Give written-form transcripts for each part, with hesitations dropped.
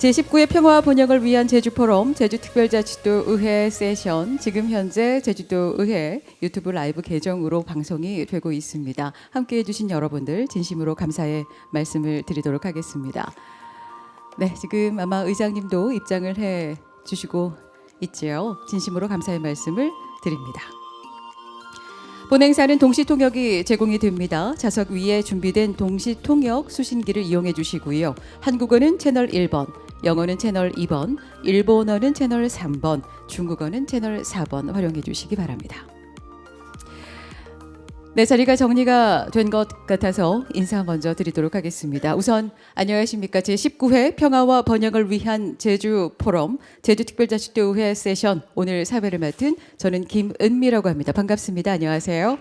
제19회 평화와 번영을 위한 제주포럼 제주특별자치도의회 세션, 지금 현재 제주도의회 유튜브 라이브 계정으로 방송이 되고 있습니다. 함께해 주신 여러분들 진심으로 감사의 말씀을 드리도록 하겠습니다. 네, 지금 아마 의장님도 입장을 해 주시고 있지요. 진심으로 감사의 말씀을 드립니다. 본 행사는 동시통역이 제공이 됩니다. 좌석 위에 준비된 동시통역 수신기를 이용해 주시고요. 한국어는 채널 1번, 영어는 채널 2번, 일본어는 채널 3번, 중국어는 채널 4번 활용해 주시기 바랍니다. 네, 자리가 정리가 된 것 같아서 인사 먼저 드리도록 하겠습니다. 우선 안녕하십니까. 제19회 평화와 번영을 위한 제주포럼 제주특별자치도의회 세션 오늘 사회를 맡은 저는 김은미라고 합니다. 반갑습니다. 안녕하세요.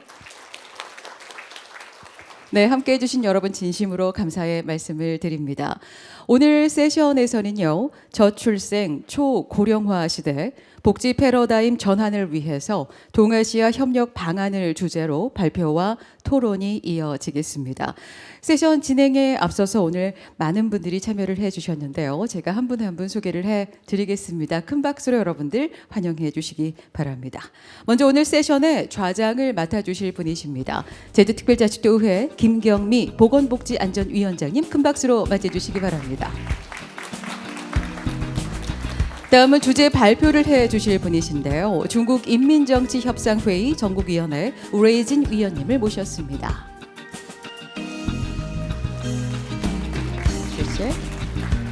네, 함께해 주신 여러분 진심으로 감사의 말씀을 드립니다. 오늘 세션에서는요, 저출생 초고령화 시대 복지 패러다임 전환을 위해서 동아시아 협력 방안을 주제로 발표와 토론이 이어지겠습니다. 세션 진행에 앞서서 오늘 많은 분들이 참여를 해주셨는데요. 제가 한 분 한 분 소개를 해드리겠습니다. 큰 박수로 여러분들 환영해 주시기 바랍니다. 먼저 오늘 세션의 좌장을 맡아주실 분이십니다. 제주특별자치도의회 김경미 보건복지안전위원장님, 큰 박수로 맞이해주시기 바랍니다. 다음은 주제 발표를 해주실 분이신데요. 중국 인민정치협상회의 전국위원회 우레이진 위원님을 모셨습니다.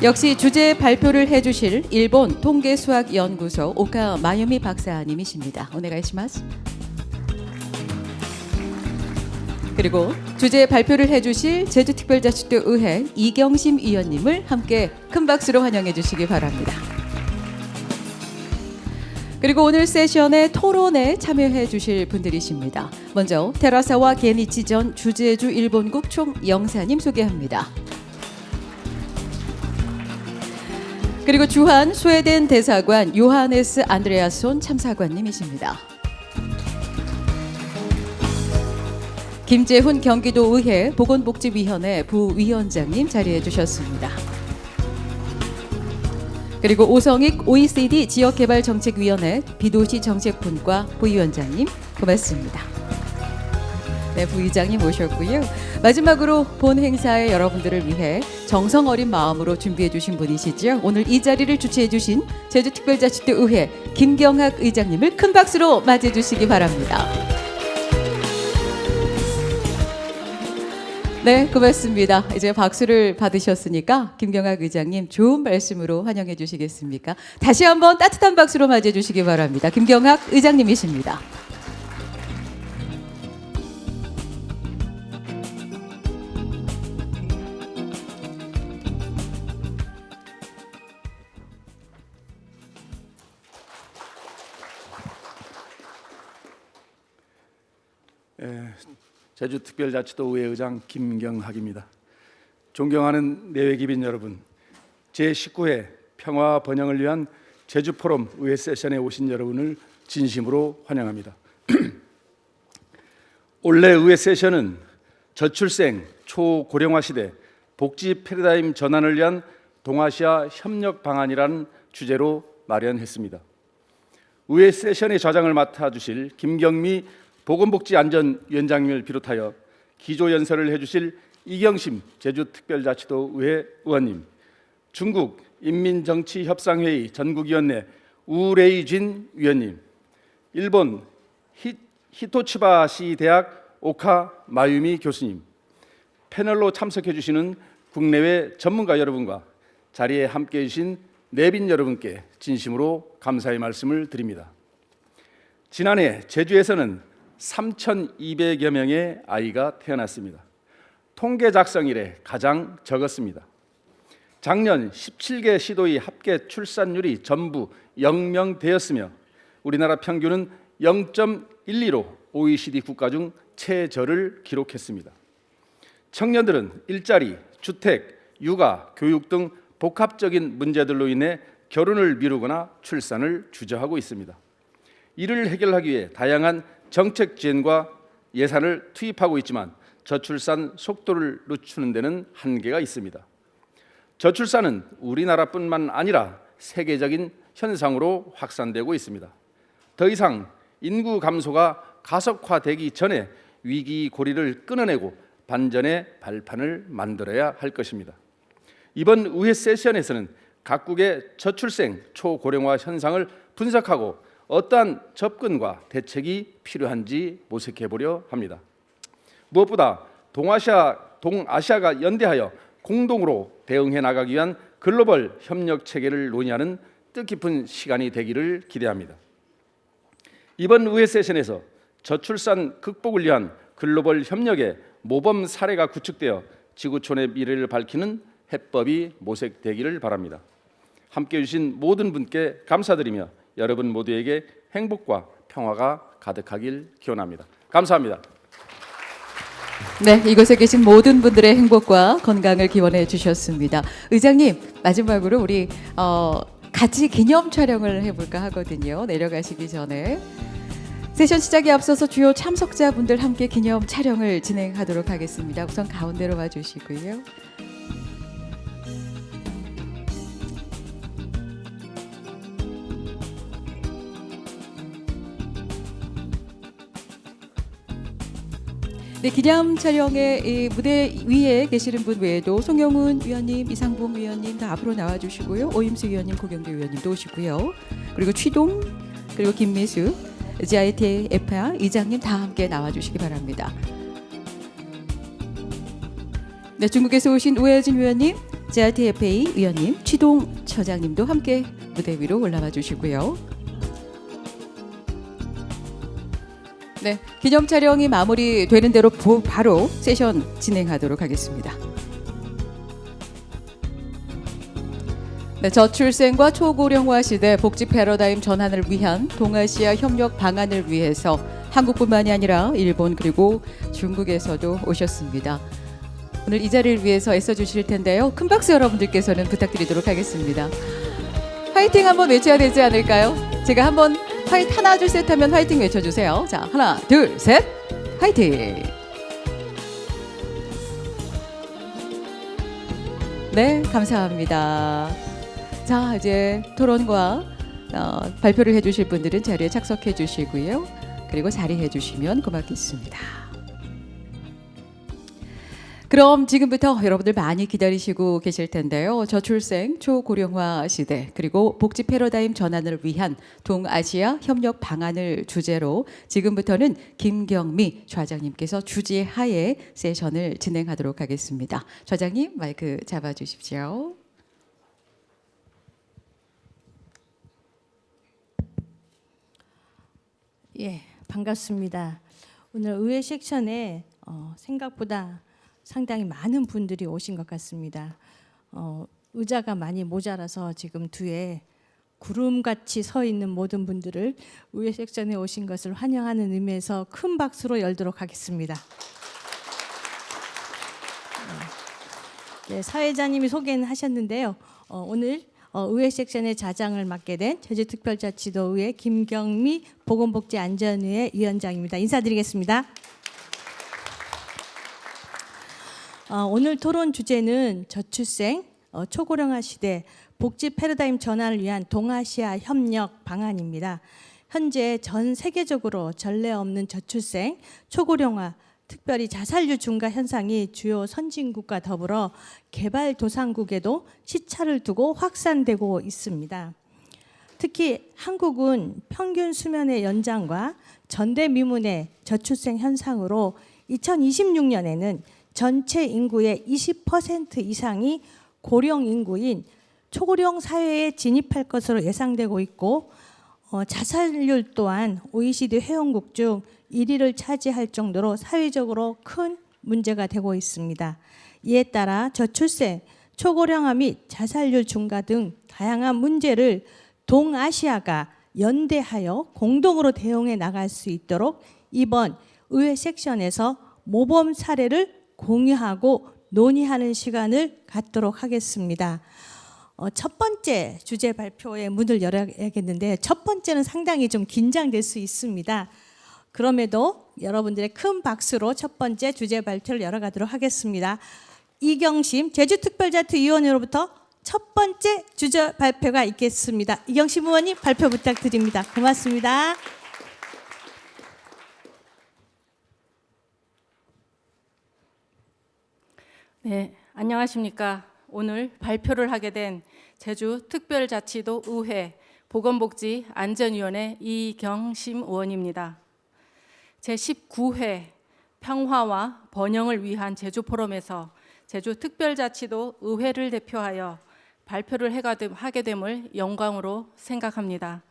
역시 주제 발표를 해주실 일본 통계수학연구소 오카 마유미 박사님이십니다. 오네가이시마스. 그리고 주제 발표를 해주실 제주특별자치도의회 이경심 위원님을 함께 큰 박수로 환영해 주시기 바랍니다. 그리고 오늘 세션의 토론에 참여해 주실 분들이십니다. 먼저 테라사와 게니치 전 주제주 일본국 총영사님 소개합니다. 그리고 주한 스웨덴 대사관 요하네스 안드레아손 참사관님이십니다. 김재훈 경기도의회 보건복지위원회 부위원장님 자리해 주셨습니다. 그리고 오성익 OECD 지역개발정책위원회 비도시정책분과 부위원장님 고맙습니다. 네, 부위장님 모셨고요. 마지막으로 본 행사에 여러분들을 위해 정성 어린 마음으로 준비해 주신 분이시죠. 오늘 이 자리를 주최해 주신 제주특별자치도의회 김경학 의장님을 큰 박수로 맞이해 주시기 바랍니다. 네, 고맙습니다. 이제 박수를 받으셨으니까 김경학 의장님 좋은 말씀으로 환영해 주시겠습니까? 다시 한번 따뜻한 박수로 맞이해 주시기 바랍니다. 김경학 의장님이십니다. 제주특별자치도의회 의장 김경학입니다. 존경하는 내외기빈 여러분, 제19회 평화와 번영을 위한 제주포럼 의회 세션에 오신 여러분을 진심으로 환영합니다. 올해 의회 세션은 저출생 초고령화 시대 복지 패러다임 전환을 위한 동아시아 협력 방안이라는 주제로 마련했습니다. 의회 세션의 좌장을 맡아주실 김경미 보건복지안전위원장님을 비롯하여 기조연설을 해주실 이경심 제주특별자치도의회 의원님, 중국 인민정치협상회의 전국위원회 우레이진 위원님, 일본 히토치바시 대학 오카 마유미 교수님, 패널로 참석해 주시는 국내외 전문가 여러분과 자리에 함께해 주신 내빈 여러분께 진심으로 감사의 말씀을 드립니다. 지난해 제주에서는 3,200여 명의 아이가 태어났습니다. 통계 작성 이래 가장 적었습니다. 작년 17개 시도의 합계 출산율이 전부 0명대였으며 우리나라 평균은 0.12로 OECD 국가 중 최저를 기록했습니다. 청년들은 일자리, 주택, 육아, 교육 등 복합적인 문제들로 인해 결혼을 미루거나 출산을 주저하고 있습니다. 이를 해결하기 위해 다양한 정책 지원과 예산을 투입하고 있지만 저출산 속도를 늦추는 데는 한계가 있습니다. 저출산은 우리나라뿐만 아니라 세계적인 현상으로 확산되고 있습니다. 더 이상 인구 감소가 가속화되기 전에 위기 고리를 끊어내고 반전의 발판을 만들어야 할 것입니다. 이번 의회 세션에서는 각국의 저출생 초고령화 현상을 분석하고 어떠한 접근과 대책이 필요한지 모색해 보려 합니다. 무엇보다 동아시아가 연대하여 공동으로 대응해 나가기 위한 글로벌 협력 체계를 논의하는 뜻깊은 시간이 되기를 기대합니다. 이번 의회 세션에서 저출산 극복을 위한 글로벌 협력의 모범 사례가 구축되어 지구촌의 미래를 밝히는 해법이 모색되기를 바랍니다. 함께해 주신 모든 분께 감사드리며 여러분 모두에게 행복과 평화가 가득하길 기원합니다. 감사합니다. 네, 이곳에 계신 모든 분들의 행복과 건강을 기원해 주셨습니다. 의장님, 마지막으로 우리 같이 기념 촬영을 해볼까 하거든요. 내려가시기 전에 세션 시작에 앞서서 주요 참석자분들 함께 기념 촬영을 진행하도록 하겠습니다. 우선 가운데로 와주시고요. 네, 기념 촬영의 이 무대 위에 계시는 분 외에도 송영훈 위원님, 이상범 위원님 다 앞으로 나와주시고요. 오임수 위원님, 고경대 위원님도 오시고요. 그리고 취동, 그리고 김미수, GITFA 이장님 다 함께 나와주시기 바랍니다. 네, 중국에서 오신 우혜진 위원님, GITFA 위원님, 취동 처장님도 함께 무대 위로 올라와 주시고요. 네, 기념 촬영이 마무리되는 대로 바로 세션 진행하도록 하겠습니다. 네, 저출생과 초고령화 시대 복지 패러다임 전환을 위한 동아시아 협력 방안을 위해서 한국뿐만이 아니라 일본 그리고 중국에서도 오셨습니다. 오늘 이 자리를 위해서 애써주실 텐데요. 큰 박수 여러분들께서는 부탁드리도록 하겠습니다. 화이팅 한번 외쳐야 되지 않을까요? 제가 한번 하나 둘 셋 하면 화이팅 외쳐주세요. 자, 하나 둘 셋 화이팅. 네, 감사합니다. 자, 이제 토론과 발표를 해주실 분들은 자리에 착석해 주시고요. 그리고 자리해 주시면 고맙겠습니다. 그럼 지금부터 여러분들 많이 기다리시고 계실 텐데요. 저출생 초고령화 시대 그리고 복지 패러다임 전환을 위한 동아시아 협력 방안을 주제로 지금부터는 김경미 좌장님께서 주재하에 세션을 진행하도록 하겠습니다. 좌장님 마이크 잡아주십시오. 예, 반갑습니다. 오늘 의회 섹션에 생각보다 상당히 많은 분들이 오신 것 같습니다. 의자가 많이 모자라서 지금 뒤에 구름같이 서 있는 모든 분들을 의회 섹션에 오신 것을 환영하는 의미에서 큰 박수로 열도록 하겠습니다. 네, 사회자님이 소개는 하셨는데요. 오늘 의회 섹션의 자장을 맡게 된 제주특별자치도의회 김경미 보건복지안전위의 위원장입니다. 인사드리겠습니다. 오늘 토론 주제는 저출생, 초고령화 시대, 복지 패러다임 전환을 위한 동아시아 협력 방안입니다. 현재 전 세계적으로 전례 없는 저출생, 초고령화, 특별히 자살률 증가 현상이 주요 선진국과 더불어 개발도상국에도 시차를 두고 확산되고 있습니다. 특히 한국은 평균 수명의 연장과 전대미문의 저출생 현상으로 2026년에는 전체 인구의 20% 이상이 고령 인구인 초고령 사회에 진입할 것으로 예상되고 있고 자살률 또한 OECD 회원국 중 1위를 차지할 정도로 사회적으로 큰 문제가 되고 있습니다. 이에 따라 저출생, 초고령화 및 자살률 증가 등 다양한 문제를 동아시아가 연대하여 공동으로 대응해 나갈 수 있도록 이번 의회 섹션에서 모범 사례를 공유하고 논의하는 시간을 갖도록 하겠습니다. 첫 번째 주제 발표의 문을 열어야겠는데 첫 번째는 상당히 좀 긴장될 수 있습니다. 그럼에도 여러분들의 큰 박수로 첫 번째 주제 발표를 열어가도록 하겠습니다. 이경심 제주특별자치위원회로부터 첫 번째 주저 발표가 있겠습니다. 이경심 의원님 발표 부탁드립니다. 고맙습니다. 네, 안녕하십니까. 오늘 발표를 하게 된 제주특별자치도 의회 보건복지안전위원회 이경심 의원입니다. 제19회 평화와 번영을 위한 제주포럼에서 제주특별자치도 의회를 대표하여 발표를 하게 됨을 영광으로 생각합니다.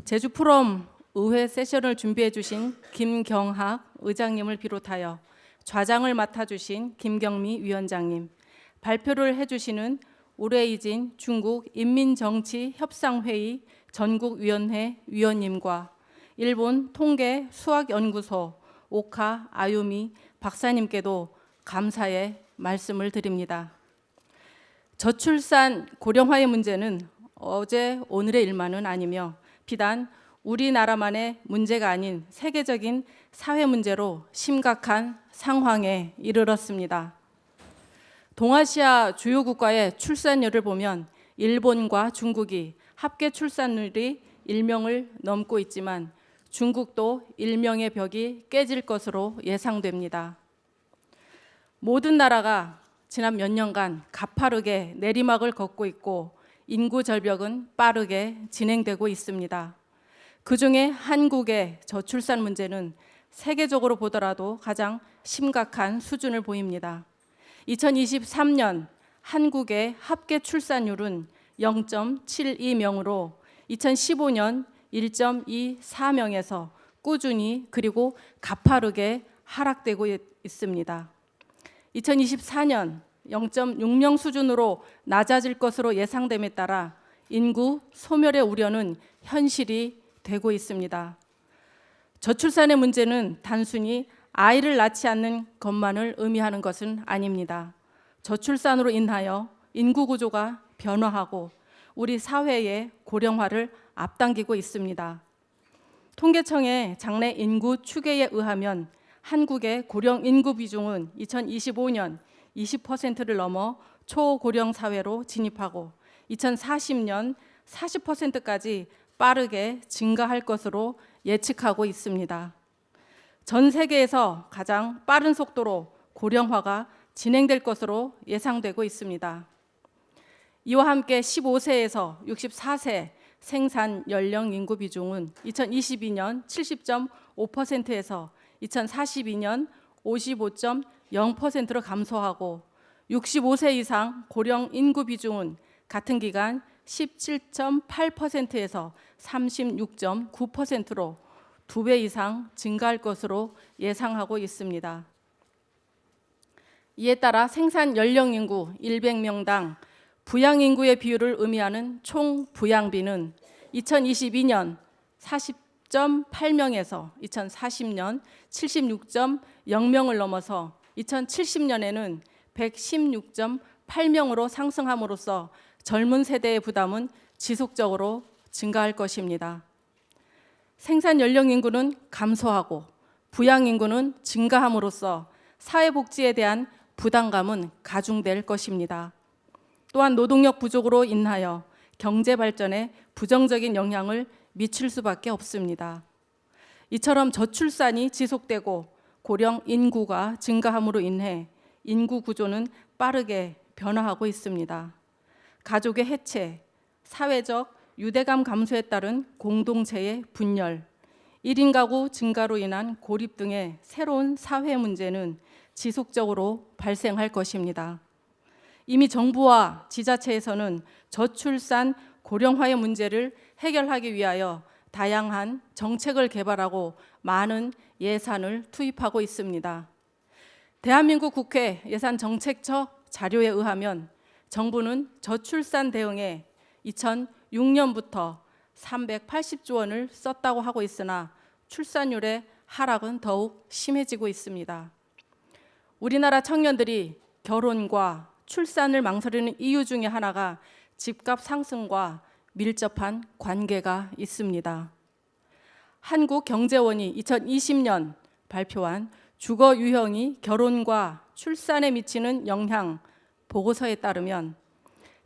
제주포럼 의회 세션을 준비해 주신 김경학 의장님을 비롯하여 좌장을 맡아주신 김경미 위원장님, 발표를 해주시는 우레이진 중국 인민정치협상회의 전국위원회 위원님과 일본 통계 수학연구소 오카 아유미 박사님께도 감사의 말씀을 드립니다. 저출산 고령화의 문제는 어제 오늘의 일만은 아니며 비단 우리나라만의 문제가 아닌 세계적인 사회 문제로 심각한 상황에 이르렀습니다. 동아시아 주요 국가의 출산율을 보면 일본과 중국이 합계 출산율이 1명을 넘고 있지만 중국도 1명의 벽이 깨질 것으로 예상됩니다. 모든 나라가 지난 몇 년간 가파르게 내리막을 걷고 있고 인구 절벽은 빠르게 진행되고 있습니다. 그중에 한국의 저출산 문제는 세계적으로 보더라도 가장 심각한 수준을 보입니다. 2023년 한국의 합계 출산율은 0.72명으로 2015년 1.24명에서 꾸준히 그리고 가파르게 하락되고 있습니다. 2024년 0.6명 수준으로 낮아질 것으로 예상됨에 따라 인구 소멸의 우려는 현실이 되고 있습니다. 저출산의 문제는 단순히 아이를 낳지 않는 것만을 의미하는 것은 아닙니다. 저출산으로 인하여 인구 구조가 변화하고 우리 사회의 고령화를 앞당기고 있습니다. 통계청의 장래 인구 추계에 의하면 한국의 고령 인구 비중은 2025년 20%를 넘어 초고령 사회로 진입하고 2040년 40%까지 빠르게 증가할 것으로 예측하고 있습니다. 전 세계에서 가장 빠른 속도로 고령화가 진행될 것으로 예상되고 있습니다. 이와 함께 15세에서 64세 생산 연령 인구 비중은 2022년 70.5%에서 2042년 55.0%로 감소하고 65세 이상 고령 인구 비중은 같은 기간 17.8%에서 36.9%로 2배 이상 증가할 것으로 예상하고 있습니다. 이에 따라 생산 연령 인구 100명당 부양 인구의 비율을 의미하는 총 부양비는 2022년 40.8명에서 2040년 76.0명을 넘어서 2070년에는 116.8명으로 상승함으로써 젊은 세대의 부담은 지속적으로 증가할 것입니다. 생산 연령 인구는 감소하고 부양 인구는 증가함으로써 사회복지에 대한 부담감은 가중될 것입니다. 또한 노동력 부족으로 인하여 경제 발전에 부정적인 영향을 미칠 수밖에 없습니다. 이처럼 저출산이 지속되고 고령 인구가 증가함으로 인해 인구 구조는 빠르게 변화하고 있습니다. 가족의 해체, 사회적 유대감 감소에 따른 공동체의 분열, 1인 가구 증가로 인한 고립 등의 새로운 사회 문제는 지속적으로 발생할 것입니다. 이미 정부와 지자체에서는 저출산 고령화의 문제를 해결하기 위하여 다양한 정책을 개발하고 많은 예산을 투입하고 있습니다. 대한민국 국회 예산정책처 자료에 의하면 정부는 저출산 대응에 2006년부터 380조 원을 썼다고 하고 있으나 출산율의 하락은 더욱 심해지고 있습니다. 우리나라 청년들이 결혼과 출산을 망설이는 이유 중에 하나가 집값 상승과 밀접한 관계가 있습니다. 한국경제원이 2020년 발표한 주거 유형이 결혼과 출산에 미치는 영향 보고서에 따르면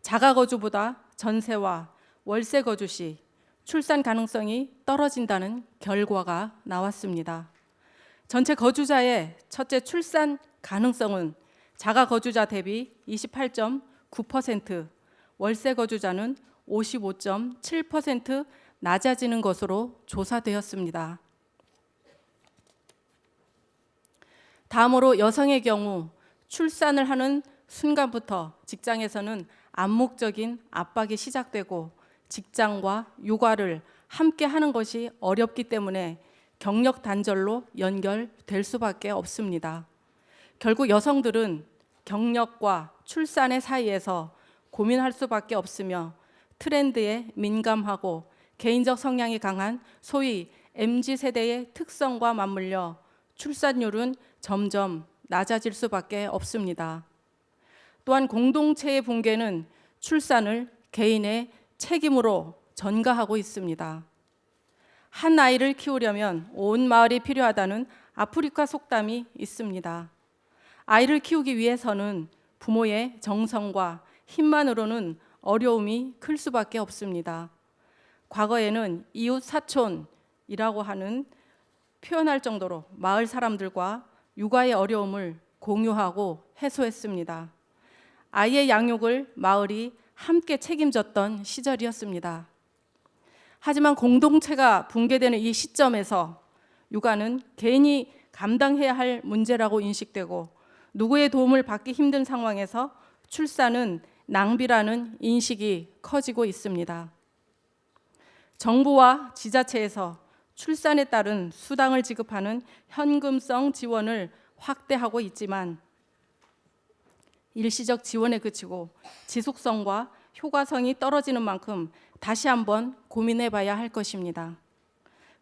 자가거주보다 전세와 월세 거주 시 출산 가능성이 떨어진다는 결과가 나왔습니다. 전체 거주자의 첫째 출산 가능성은 자가거주자 대비 28.9%, 월세 거주자는 55.7% 낮아지는 것으로 조사되었습니다. 다음으로 여성의 경우 출산을 하는 순간부터 직장에서는 암묵적인 압박이 시작되고 직장과 육아를 함께 하는 것이 어렵기 때문에 경력 단절로 연결될 수밖에 없습니다. 결국 여성들은 경력과 출산의 사이에서 고민할 수밖에 없으며 트렌드에 민감하고 개인적 성향이 강한 소위 MZ세대의 특성과 맞물려 출산율은 점점 낮아질 수밖에 없습니다. 또한 공동체의 붕괴는 출산을 개인의 책임으로 전가하고 있습니다. 한 아이를 키우려면 온 마을이 필요하다는 아프리카 속담이 있습니다. 아이를 키우기 위해서는 부모의 정성과 힘만으로는 어려움이 클 수밖에 없습니다. 과거에는 이웃 사촌이라고 하는 표현할 정도로 마을 사람들과 육아의 어려움을 공유하고 해소했습니다. 아이의 양육을 마을이 함께 책임졌던 시절이었습니다. 하지만 공동체가 붕괴되는 이 시점에서 육아는 개인이 감당해야 할 문제라고 인식되고 누구의 도움을 받기 힘든 상황에서 출산은 낭비라는 인식이 커지고 있습니다. 정부와 지자체에서 출산에 따른 수당을 지급하는 현금성 지원을 확대하고 있지만 일시적 지원에 그치고 지속성과 효과성이 떨어지는 만큼 다시 한번 고민해 봐야 할 것입니다.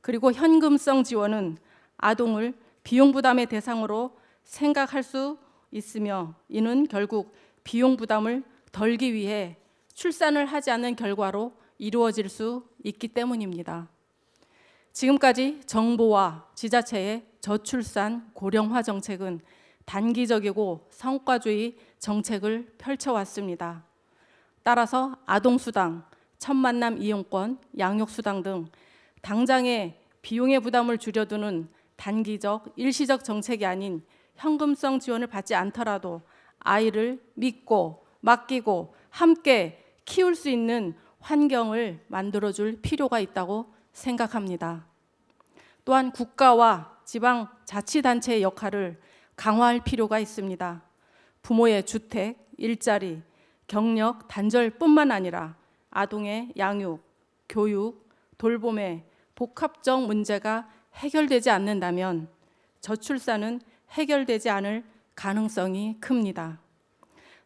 그리고 현금성 지원은 아동을 비용 부담의 대상으로 생각할 수 있으며 이는 결국 비용 부담을 덜기 위해 출산을 하지 않는 결과로 이루어질 수 있기 때문입니다. 지금까지 정부와 지자체의 저출산 고령화 정책은 단기적이고 성과주의 정책을 펼쳐왔습니다. 따라서 아동수당, 첫만남 이용권, 양육수당 등 당장의 비용의 부담을 줄여두는 단기적, 일시적 정책이 아닌 현금성 지원을 받지 않더라도 아이를 믿고 맡기고 함께 키울 수 있는 환경을 만들어줄 필요가 있다고 생각합니다. 또한 국가와 지방자치단체의 역할을 강화할 필요가 있습니다. 부모의 주택, 일자리, 경력 단절뿐만 아니라 아동의 양육, 교육, 돌봄의 복합적 문제가 해결되지 않는다면 저출산은 해결되지 않을 가능성이 큽니다.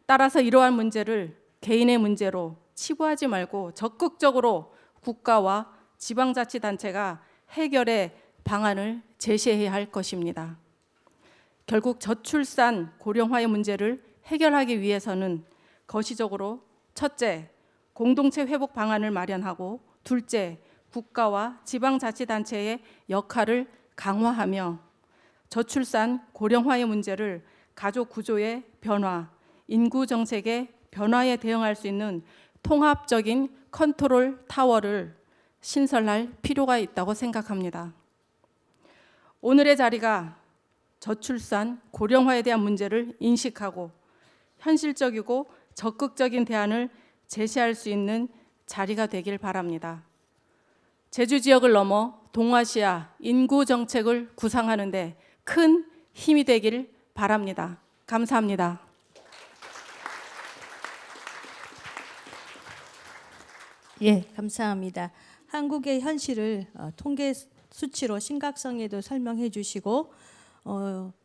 따라서 이러한 문제를 개인의 문제로 치부하지 말고 적극적으로 국가와 지방자치단체가 해결의 방안을 제시해야 할 것입니다. 결국 저출산 고령화의 문제를 해결하기 위해서는 거시적으로 첫째, 공동체 회복 방안을 마련하고 둘째, 국가와 지방자치단체의 역할을 강화하며 저출산 고령화의 문제를 가족 구조의 변화, 인구 정책의 변화에 대응할 수 있는 통합적인 컨트롤 타워를 신설할 필요가 있다고 생각합니다. 오늘의 자리가 저출산 고령화에 대한 문제를 인식하고 현실적이고 적극적인 대안을 제시할 수 있는 자리가 되길 바랍니다. 제주 지역을 넘어 동아시아 인구 정책을 구상하는 데 큰 힘이 되길 바랍니다. 감사합니다. 예, 감사합니다. 한국의 현실을 통계 수치로 심각성에도 설명해 주시고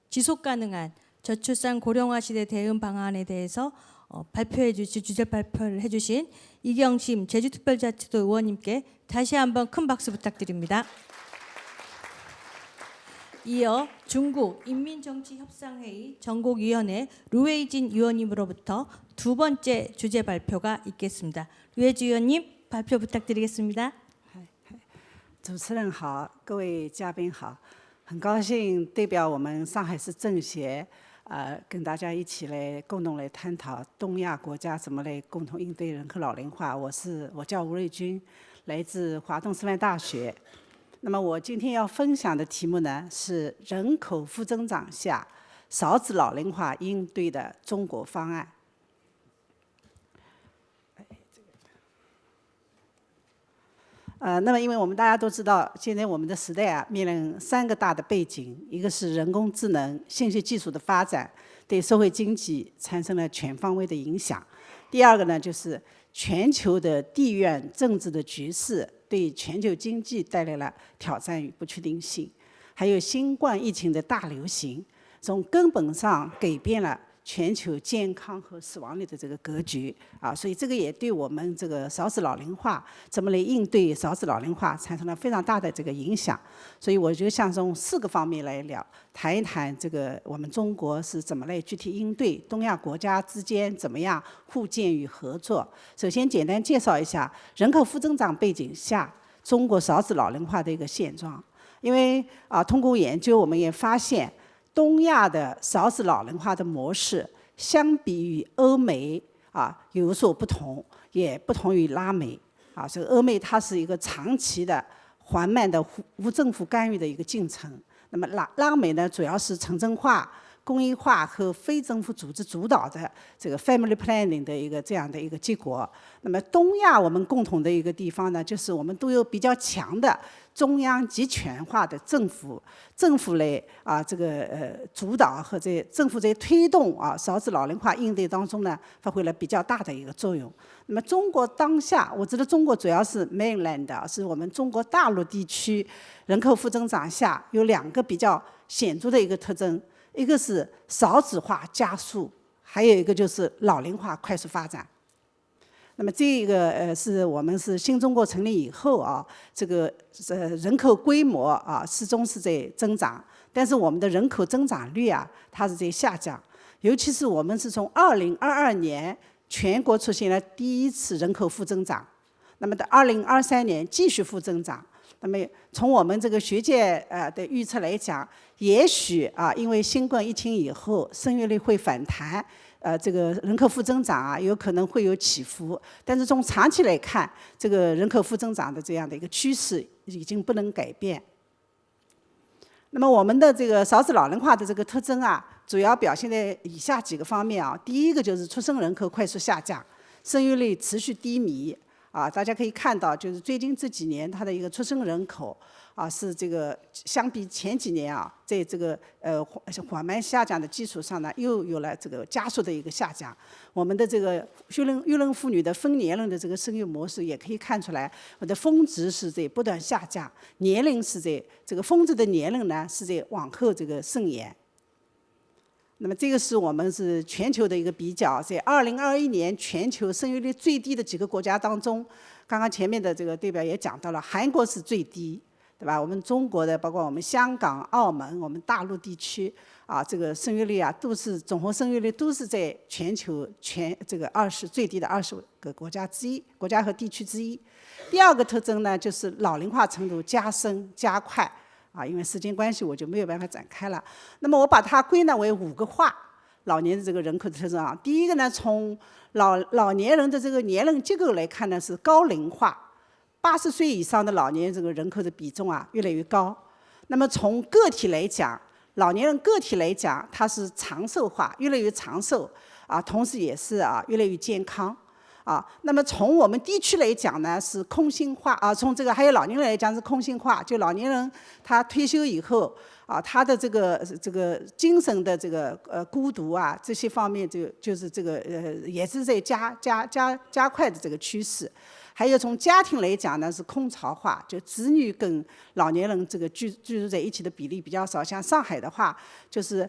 지속 가능한 저출산 고령화 시대 대응 방안에 대해서 발표해 주신 주제 발표를 해 주신 이경심 제주특별자치도 의원님께 다시 한번 큰 박수 부탁드립니다. 이어 중국 인민정치협상회의 전국위원회 루웨이진 위원님으로부터 두 번째 주제 발표가 있겠습니다. 루웨이진 위원님 발표 부탁드리겠습니다. 主持人好，各位嘉宾好，很高兴代表我们上海市政协跟大家一起来共同来探讨东亚国家怎么来共同应对人口老龄化。我叫吴瑞军，来自华东师范大学。那么我今天要分享的题目呢是人口负增长下少子老龄化应对的中国方案。那么因为我们大家都知道，现在我们的时代啊，面临3个大的背景，一个是人工智能、信息技术的发展对社会经济产生了全方位的影响；第二个呢，就是全球的地缘政治的局势对全球经济带来了挑战与不确定性；还有新冠疫情的大流行，从根本上改变了全球健康和死亡率的这个格局啊，所以这个也对我们这个少子老龄化怎么来应对少子老龄化产生了非常大的这个影响。所以我就想从4个方面来谈一谈这个我们中国是怎么来具体应对，东亚国家之间怎么样互鉴与合作。首先简单介绍一下人口负增长背景下中国少子老龄化的一个现状。因为通过研究我们也发现，东亚的少子老龄化的模式，相比于欧美有所不同，也不同于拉美所以欧美它是一个长期的、缓慢的无政府干预的一个进程。那么拉美呢，主要是城镇化、公益化和非政府组织主导的这个 family planning 的一个这样的一个结果。那么东亚我们共同的一个地方呢，就是我们都有比较强的中央集权化的政府来主导和政府在推动少子老龄化应对当中呢，发挥了比较大的一个作用。那么中国当下，我知道中国主要是 mainland 是我们中国大陆地区人口负增长下有2个比较显著的一个特征，一个是少子化加速，还有一个就是老龄化快速发展。那么这个是我们是新中国成立以后这个人口规模始终是在增长，但是我们的人口增长率它是在下降，尤其是我们是从2022年全国出现了第一次人口负增长，那么到2023年继续负增长。那么从我们这个学界的预测来讲，也许因为新冠疫情以后生育率会反弹，这个人口负增长有可能会有起伏，但是从长期来看，这个人口负增长的这样的一个趋势已经不能改变。那么我们的这个少子老龄化的这个特征主要表现在以下几个方面第一个就是出生人口快速下降，生育率持续低迷大家可以看到，就是最近这几年它的一个出生人口是这个相比前几年在这个缓慢下降的基础上呢，又有了这个加速的一个下降。我们的这个育龄妇女的分年龄的这个生育模式也可以看出来，我的峰值是在不断下降，年龄是在这个峰值的年龄呢是在往后这个伸延。那么这个是我们是全球的一个比较，在2021年全球生育率最低的几个国家当中，刚刚前面的这个代表也讲到了，韩国是最低，对吧？我们中国的，包括我们香港、澳门，我们大陆地区这个生育率都是总和生育率都是在全球这个最低的20个国家和地区之一。第二个特征呢，就是老龄化程度加深加快。因为时间关系，我就没有办法展开了。那么我把它归纳为5个化老年的这个人口的特征第一个呢，从老年人的这个年龄结构来看呢，是高龄化，80岁以上的老年这个人口的比重越来越高。那么从个体来讲，老年人个体来讲，它是长寿化，越来越长寿同时也是越来越健康。那么从我们地区来讲呢，是空心化从这个还有老年人来讲是空心化，就老年人他退休以后他的这个精神的这个孤独这些方面就是这个也是在加快的这个趋势。还有从家庭来讲呢，是空巢化，就子女跟老年人这个居住在一起的比例比较少。像上海的话，就是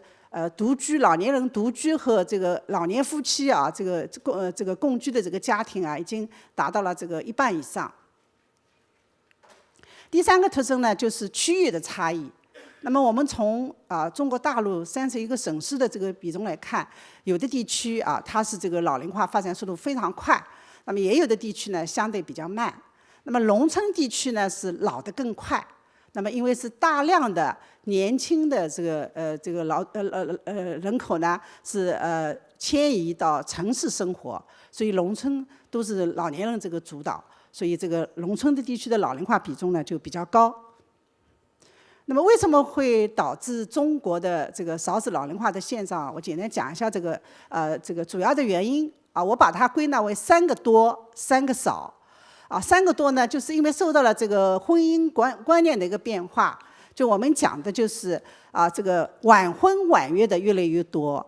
老年人独居和这个老年夫妻这个共居的这个家庭已经达到了这个1半以上。第3个特征呢，就是区域的差异。那么我们从中国大陆31个省市的这个比重来看，有的地区它是这个老龄化发展速度非常快，那么也有的地区呢相对比较慢。那么农村地区呢是老得更快。那么因为是大量的年轻的这个人口呢是迁移到城市生活，所以农村都是老年人这个主导，所以这个农村的地区的老龄化比重呢就比较高。那么为什么会导致中国的这个少子老龄化的现状？我简单讲一下这个主要的原因啊，我把它归纳为3个多，3个少。3个多呢，就是因为受到了这个婚姻观念的一个变化，就我们讲的就是这个晚婚晚育的越来越多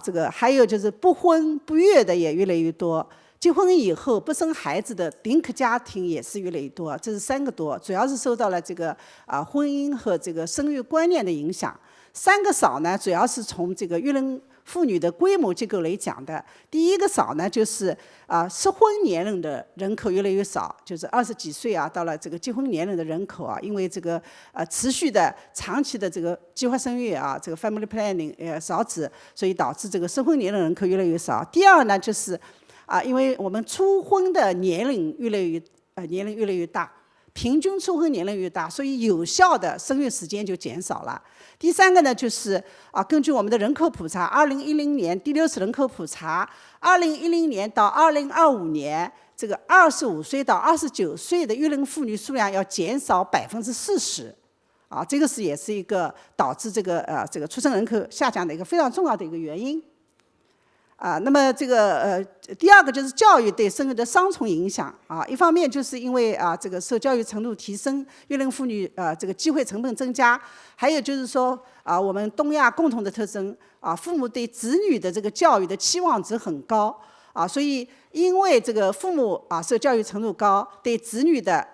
这个还有就是不婚不育的也越来越多。结婚以后不生孩子的丁克家庭也是越来越多，这是3个多，主要是受到了这个婚姻和这个生育观念的影响。3个少呢，主要是从这个育龄妇女的规模结构来讲的。第一个少呢，就是适婚年龄的人口越来越少，就是20几岁到了这个结婚年龄的人口因为这个持续的长期的这个计划生育这个 family planning 少子，所以导致这个适婚年龄人口越来越少。第二呢，就是因为我们初婚的年龄越来越大，平均初婚年龄越大，所以有效的生育时间就减少了。第3个呢，就是根据我们的人口普查，2010年第6次人口普查，2010年到2025年，这个25岁到29岁的育龄妇女数量要减少40%，这个也是一个导致这个出生人口下降的一个非常重要的一个原因。那么这个第2个就是教育对生育的双重影响一方面就是因为这个受教育程度提升，育龄妇女这个机会成本增加，还有就是说我们东亚共同的特征父母对子女的这个教育的期望值很高所以因为这个父母受教育程度高，对子女的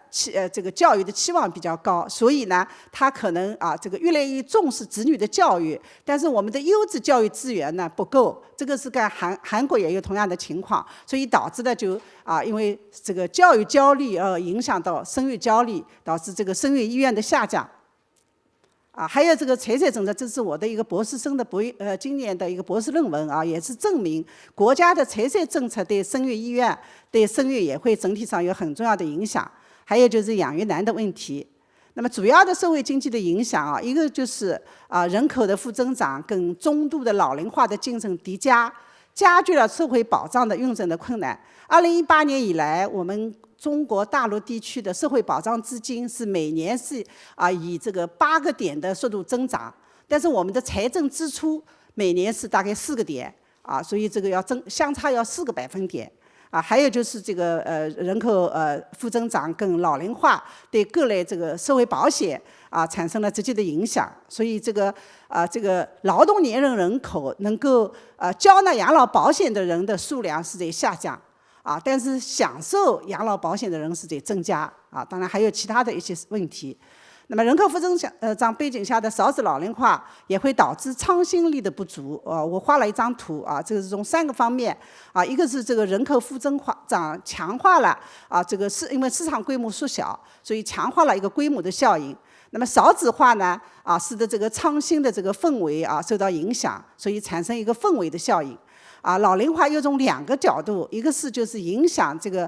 这个教育的期望比较高，所以呢，他可能这个越来越重视子女的教育，但是我们的优质教育资源呢不够，这个是跟韩国也有同样的情况，所以导致的就因为这个教育焦虑影响到生育焦虑，导致这个生育意愿的下降。还有这个财政政策，这是我的一个博士生的今年的一个博士论文也是证明国家的财政政策对生育意愿、对生育也会整体上有很重要的影响。还有就是养育难的问题。那么主要的社会经济的影响一个就是人口的负增长跟中度的老龄化的进程叠加，加剧了社会保障的运转的困难。2018年以来，我们中国大陆地区的社会保障资金是每年是以这个8个点的速度增长，但是我们的财政支出每年是大概4个点所以这个相差要4个百分点还有就是这个人口负增长跟老龄化对各类这个社会保险产生了直接的影响，所以这个劳动年龄人口能够交纳养老保险的人的数量是在下降但是享受养老保险的人是在增加当然还有其他的一些问题。那么人口负增长背景下的少子老龄化也会导致创新力的不足我画了一张图这个是从3个方面一个是这个人口负增长强化了这个是因为市场规模缩小，所以强化了一个规模的效应。那么少子化呢使得这个创新的这个氛围受到影响，所以产生一个氛围的效应。老龄化有从2个角度，一个是就是影响这个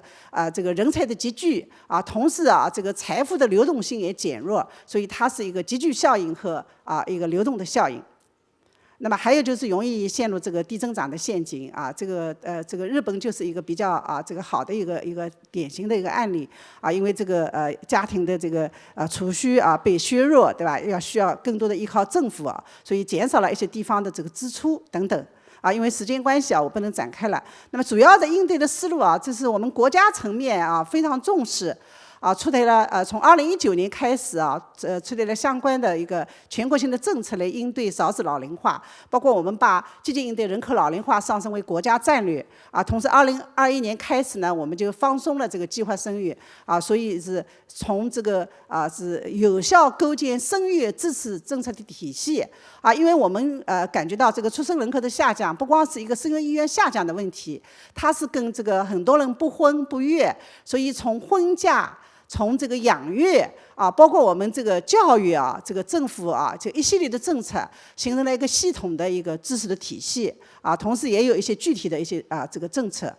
人才的集聚同时这个财富的流动性也减弱，所以它是一个集聚效应和一个流动的效应。那么还有就是容易陷入这个低增长的陷阱这个日本就是一个比较这个好的一个典型的一个案例因为这个家庭的这个储蓄被削弱，对吧？需要更多的依靠政府所以减少了一些地方的这个支出等等。因为时间关系我不能展开了。那么主要的应对的思路这是我们国家层面非常重视出台了从2019年开始出台了相关的一个全国性的政策来应对少子老龄化，包括我们把积极应对人口老龄化上升为国家战略同时2021年开始呢，我们就放松了这个计划生育所以是从这个是有效构建生育支持政策的体系因为我们感觉到这个出生人口的下降不光是一个生育意愿下降的问题，它是跟这个很多人不婚不育，所以从婚嫁从这个养育包括我们这个教育这个政府这一系列的政策形成了一个系统的一个支持的体系同时也有一些具体的一些这个政策。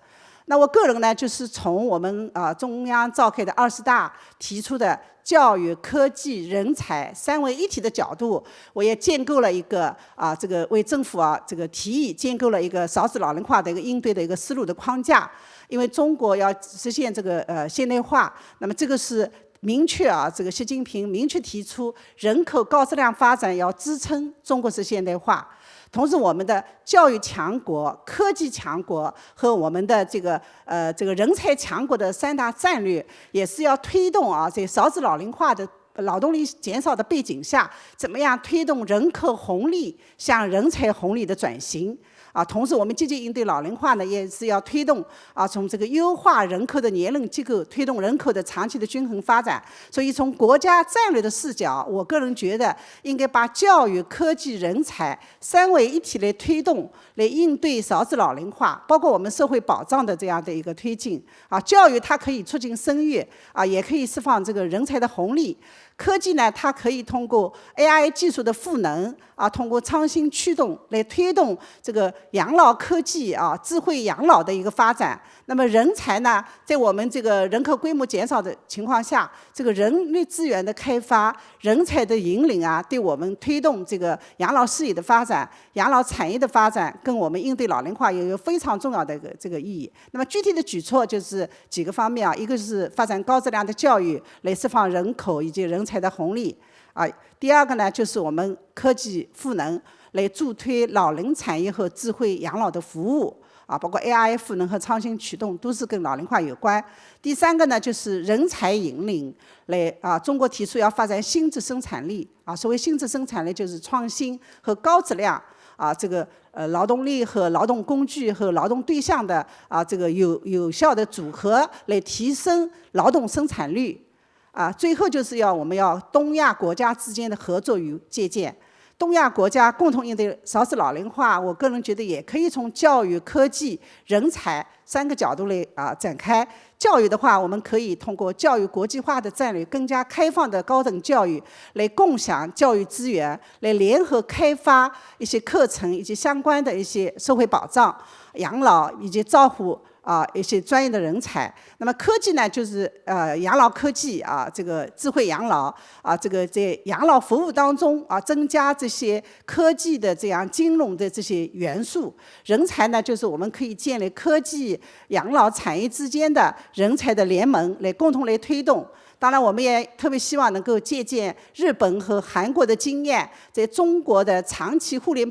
那我个人呢，就是从我们中央召开的20大提出的教育、科技、人才三位一体的角度，我也建构了一个这个为政府这个提议建构了一个少子老龄化的一个应对的一个思路的框架。因为中国要实现这个现代化，那么这个是明确这个习近平明确提出人口高质量发展要支撑中国式现代化。同时，我们的教育强国、科技强国和我们的这个人才强国的3大战略，也是要推动这少子老龄化的劳动力减少的背景下，怎么样推动人口红利向人才红利的转型。同时我们积极应对老龄化呢，也是要推动从这个优化人口的年龄结构，推动人口的长期的均衡发展。所以从国家战略的视角，我个人觉得应该把教育、科技、人才三位一体来推动，来应对少子老龄化，包括我们社会保障的这样的一个推进。教育它可以促进生育，也可以释放这个人才的红利。科技呢，它可以通过 AI 技术的赋能通过创新驱动来推动这个养老科技智慧养老的一个发展。那么人才呢，在我们这个人口规模减少的情况下，这个人力资源的开发、人才的引领对我们推动这个养老事业的发展、养老产业的发展，跟我们应对老龄化也有非常重要的这个意义。那么具体的举措就是几个方面一个是发展高质量的教育，来释放人口以及人才的红利第二个呢，就是我们科技赋能，来助推老龄产业和智慧养老的服务包括 AI 赋能和创新驱动，都是跟老龄化有关。第三个呢，就是人才引领，来中国提出要发展新质生产力所谓新质生产力，就是创新和高质量这个劳动力和劳动工具和劳动对象的这个有效的组合，来提升劳动生产率最后就是我们要东亚国家之间的合作与借鉴。东亚国家共同应对少子老龄化，我个人觉得也可以从教育、科技、人才3个角度来展开。教育的话，我们可以通过教育国际化的战略，更加开放的高等教育，来共享教育资源，来联合开发一些课程以及相关的一些社会保障、养老以及照护一些专业的人才。那么科技呢，就是养老科技这个智慧养老这个在养老服务当中增加这些科技的这样金融的这些元素。人才呢，就是我们可以建立科技养老产业之间的人才的联盟，来共同来推动。当然，我们也特别希望能够借鉴日本和韩国的经验，在中国的长期护理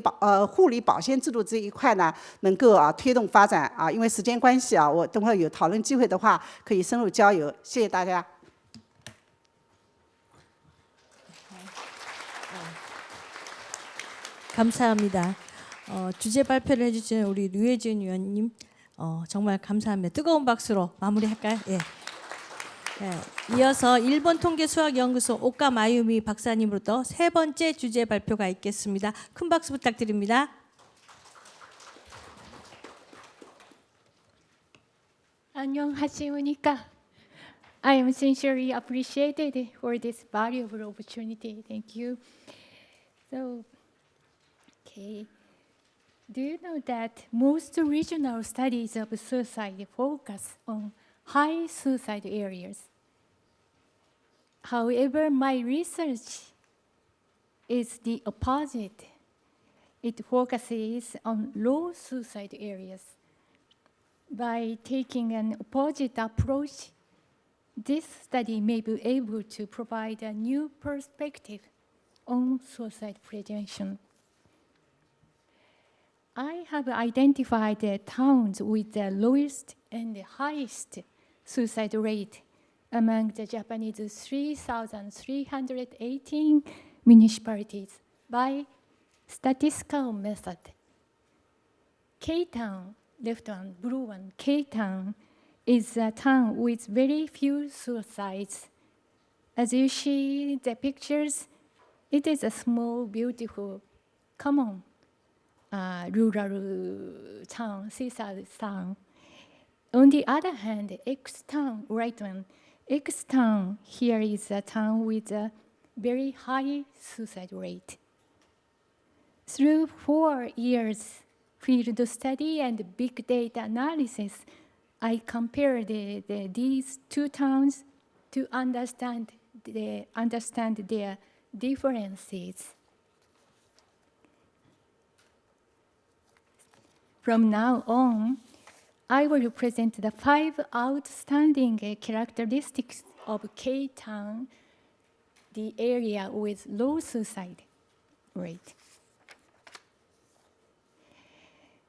保险制度这一块呢，能够推动发展因为时间关系我等会有讨论机会的话，可以深入交流。谢谢大家。 감사합니다. 주제 발표를 해주신 우리 류혜진 의원님 정말 감사합니다. 뜨거운 박수로 마무리할까요? 예. 이어서 일본 통계수학연구소 오카 마유미 박사님으로부터 3번째 주제 발표가 있겠습니다. 큰 박수 부탁드립니다. 안녕하십니까. I am sincerely appreciated for this valuable opportunity. Thank you. So, okay. Do you know that most regional studies of suicide focus on high suicide areas? However, my research is the opposite. It focuses on low suicide areas. By taking an opposite approach, this study may be able to provide a new perspective on suicide prevention. I have identified the towns with the lowest and the highest suicide rate among the Japanese 3,318 municipalities by statistical method. K-Town, left one, blue one, K-Town is a town with very few suicides. As you see the pictures, it is a small, beautiful, common rural town, seaside town. On the other hand, X-Town, right one, X-Town here is a town with a very high suicide rate. Through 4 years field study and big data analysis, I compare these two towns to understand their differences. From now on, I will present the 5 outstanding characteristics of K-Town, the area with low suicide rate.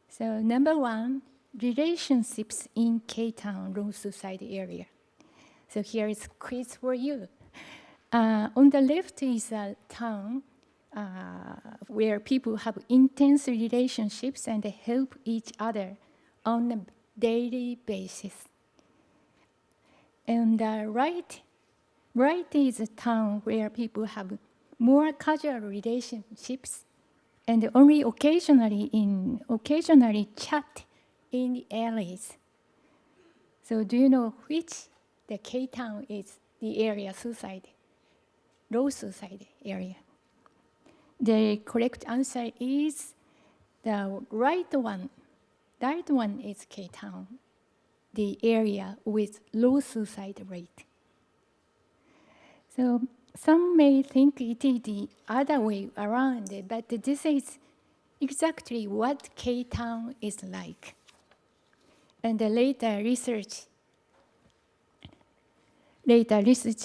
So number 1, relationships in K-Town low suicide area. So here is quiz for you. On the left is a town where people have intense relationships and help each other on a daily basis. And right is a town where people have more casual relationships and only occasionally chat in the alleys. So do you know which the K-Town is the area low suicide area? The correct answer is the right one. That one is K-Town, the area with low suicide rate. So some may think it is the other way around, but this is exactly what K-Town is like. And the later research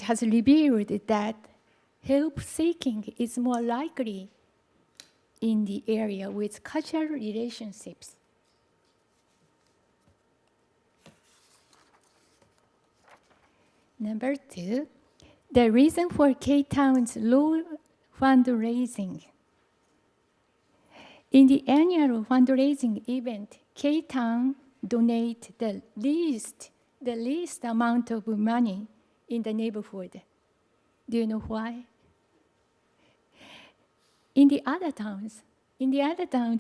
has revealed that help seeking is more likely in the area with casual relationships. Number 2, the reason for K-Town's low fundraising. In the annual fundraising event, K-Town donates the least amount of money in the neighborhood. Do you know why? In the other towns,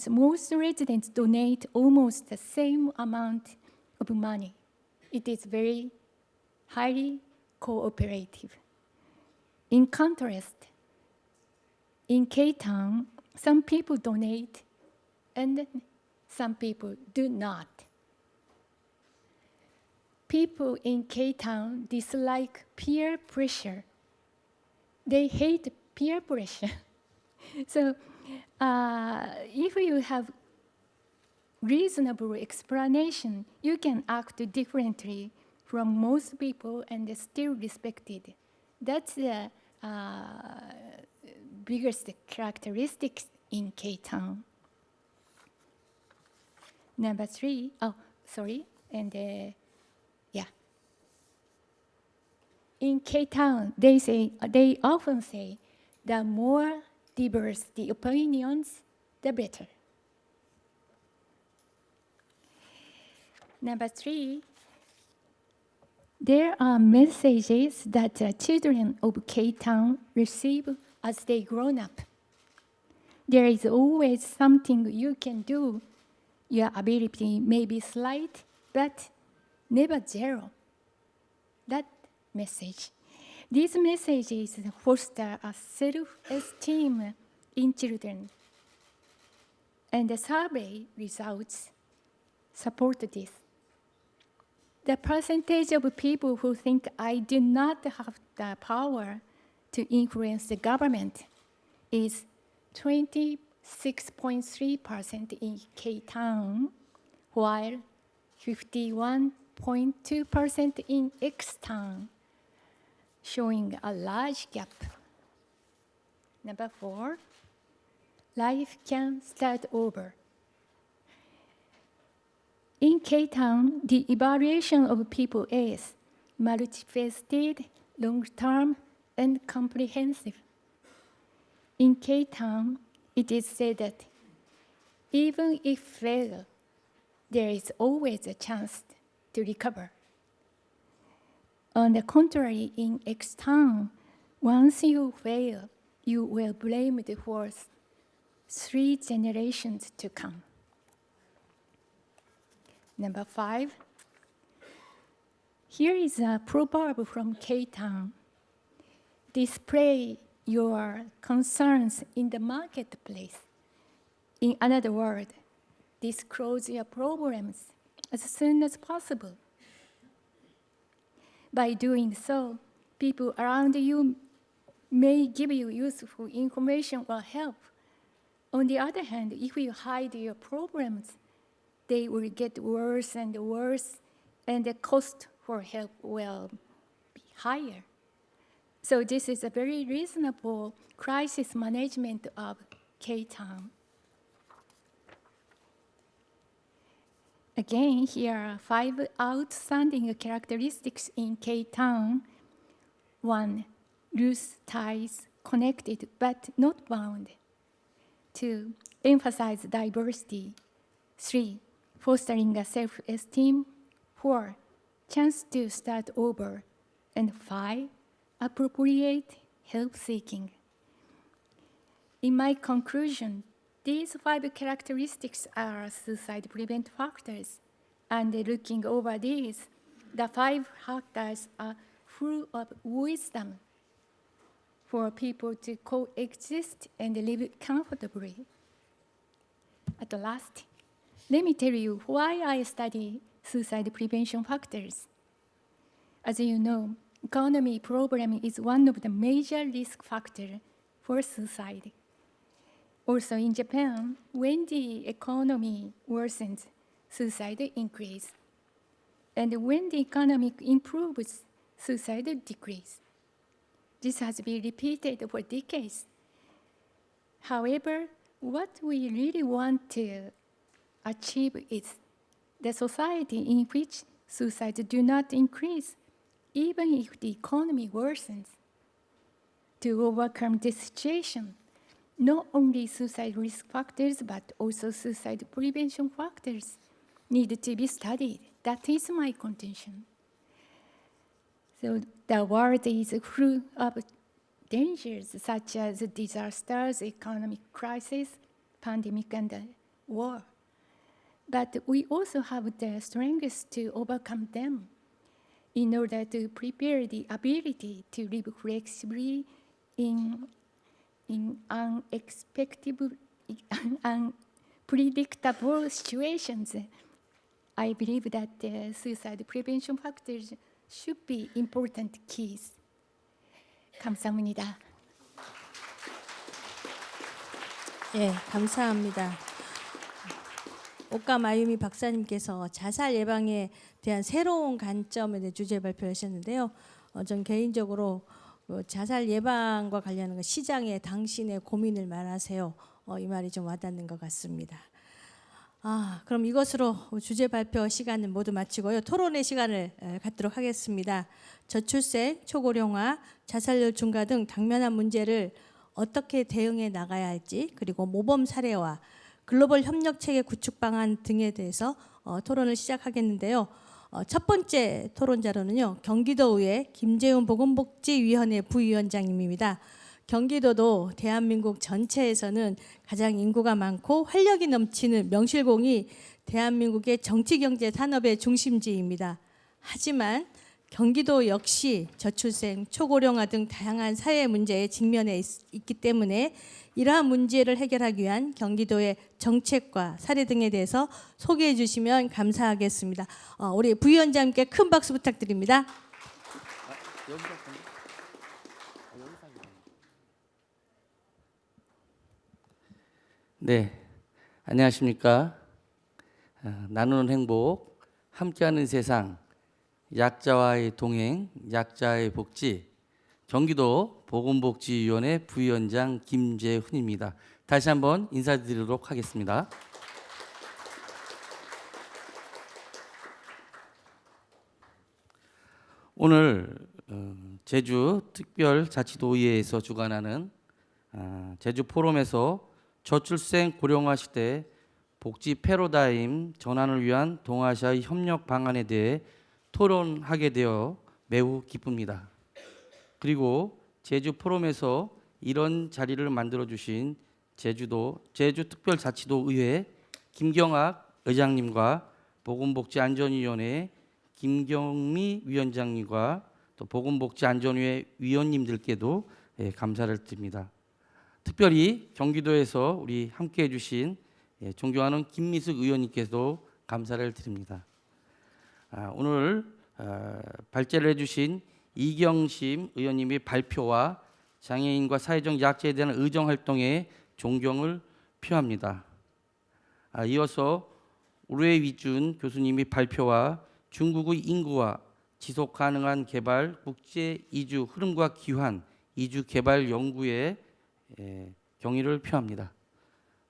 most residents donate almost the same amount of money. It is very highly cooperative. In contrast, in K-Town, some people donate and some people do not. People in K-Town dislike peer pressure. They hate peer pressure. So if you have reasonable explanation, you can act differently from most people and still respected. That's the biggest characteristics in K-Town. Number 3, in K-Town, they often say, the more diverse the opinions, the better. Number 3, there are messages that the children of K-Town receive as they grow up. There is always something you can do. Your ability may be slight, but never zero. That message. These messages foster a self-esteem in children, and the survey results support this. The percentage of people who think I do not have the power to influence the government is 26.3% in K-Town, while 51.2% in X-Town, showing a large gap. Number 4, life can start over. In K-Town, the evaluation of people is multifaceted, long-term, and comprehensive. In K-Town, it is said that even if fail, there is always a chance to recover. On the contrary, in X-Town, once you fail, you will blame it for 3 generations to come. Number 5, here is a proverb from K-Town. Display your concerns in the marketplace. In another word, disclose your problems as soon as possible By doing so, people around you may give you useful information or help. On the other hand, if you hide your problems, they will get worse and worse, and the cost for help will be higher. So this is a very reasonable crisis management of K-Town. Again, here are 5 outstanding characteristics in K-Town. 1, loose ties, connected but not bound. 2, emphasize diversity. 3, fostering a self-esteem. 4, chance to start over. And 5, appropriate help-seeking. In my conclusion, these 5 characteristics are suicide prevent factors, and looking over these, the 5 factors are full of wisdom for people to coexist and live comfortably. At last, let me tell you why I study suicide prevention factors. As you know, economy problem is one of the major risk factors for suicide. Also in Japan, when the economy worsens, suicide increases. And when the economy improves, suicide decreases. This has been repeated for decades. However, what we really want to achieve is the society in which suicides do not increase, even if the economy worsens. To overcome this situation, not only suicide risk factors, but also suicide prevention factors need to be studied. That is my contention. So the world is full of dangers such as disasters, economic crisis, pandemic, and war. But we also have the strength to overcome them in order to prepare the ability to live flexibly in unpredictable situations. I believe that suicide prevention factors should be important keys. 감사합니다. 예, 감사합니다. 옥감 아유미 박사님께서 자살 예방에 대한 새로운 관점에 대해 주제 발표하셨는데요. 전 개인적으로 자살 예방과 관련한 시장에 당신의 고민을 말하세요. 이 말이 좀 와닿는 것 같습니다. 그럼 이것으로 주제 발표 시간은 모두 마치고요. 토론의 시간을 갖도록 하겠습니다. 저출생, 초고령화, 자살률 증가 등 당면한 문제를 어떻게 대응해 나가야 할지, 그리고 모범 사례와 글로벌 협력 체계 구축 방안 등에 대해서 토론을 시작하겠는데요. 첫 번째 토론자로는요, 경기도의회 김재훈 보건복지위원회 부위원장님입니다. 경기도도 대한민국 전체에서는 가장 인구가 많고 활력이 넘치는 명실공히 대한민국의 정치, 경제, 산업의 중심지입니다. 하지만 경기도 역시 저출생, 초고령화 등 다양한 사회 문제에 직면해 있기 때문에 이러한 문제를 해결하기 위한 경기도의 정책과 사례 등에 대해서 소개해 주시면 감사하겠습니다. 우리 부위원장님께 큰 박수 부탁드립니다. 네, 안녕하십니까. 나누는 행복, 함께하는 세상, 약자와의 동행, 약자의 복지, 경기도 보건복지위원회 부위원장 김재훈입니다. 다시 한번 인사드리도록 하겠습니다. 오늘 제주특별자치도의회에서 주관하는 제주포럼에서 저출생 고령화 시대 복지 패러다임 전환을 위한 동아시아의 협력 방안에 대해 토론하게 되어 매우 기쁩니다. 그리고 제주 포럼에서 이런 자리를 만들어 주신 제주특별자치도의회 김경학 의장님과 보건복지안전위원회 김경미 위원장님과 또 보건복지안전위원회 위원님들께도 감사를 드립니다. 특별히 경기도에서 우리 함께해 주신 존경하는 김미숙 의원님께도 감사를 드립니다. 오늘 발제를 해주신 이경심 의원님의 발표와 장애인과 사회적 약자에 대한 의정 활동에 존경을 표합니다. 이어서 우르웨 위준 교수님의 발표와 중국의 인구와 지속 가능한 개발 국제 이주 흐름과 기환 이주 개발 연구에 경의를 표합니다.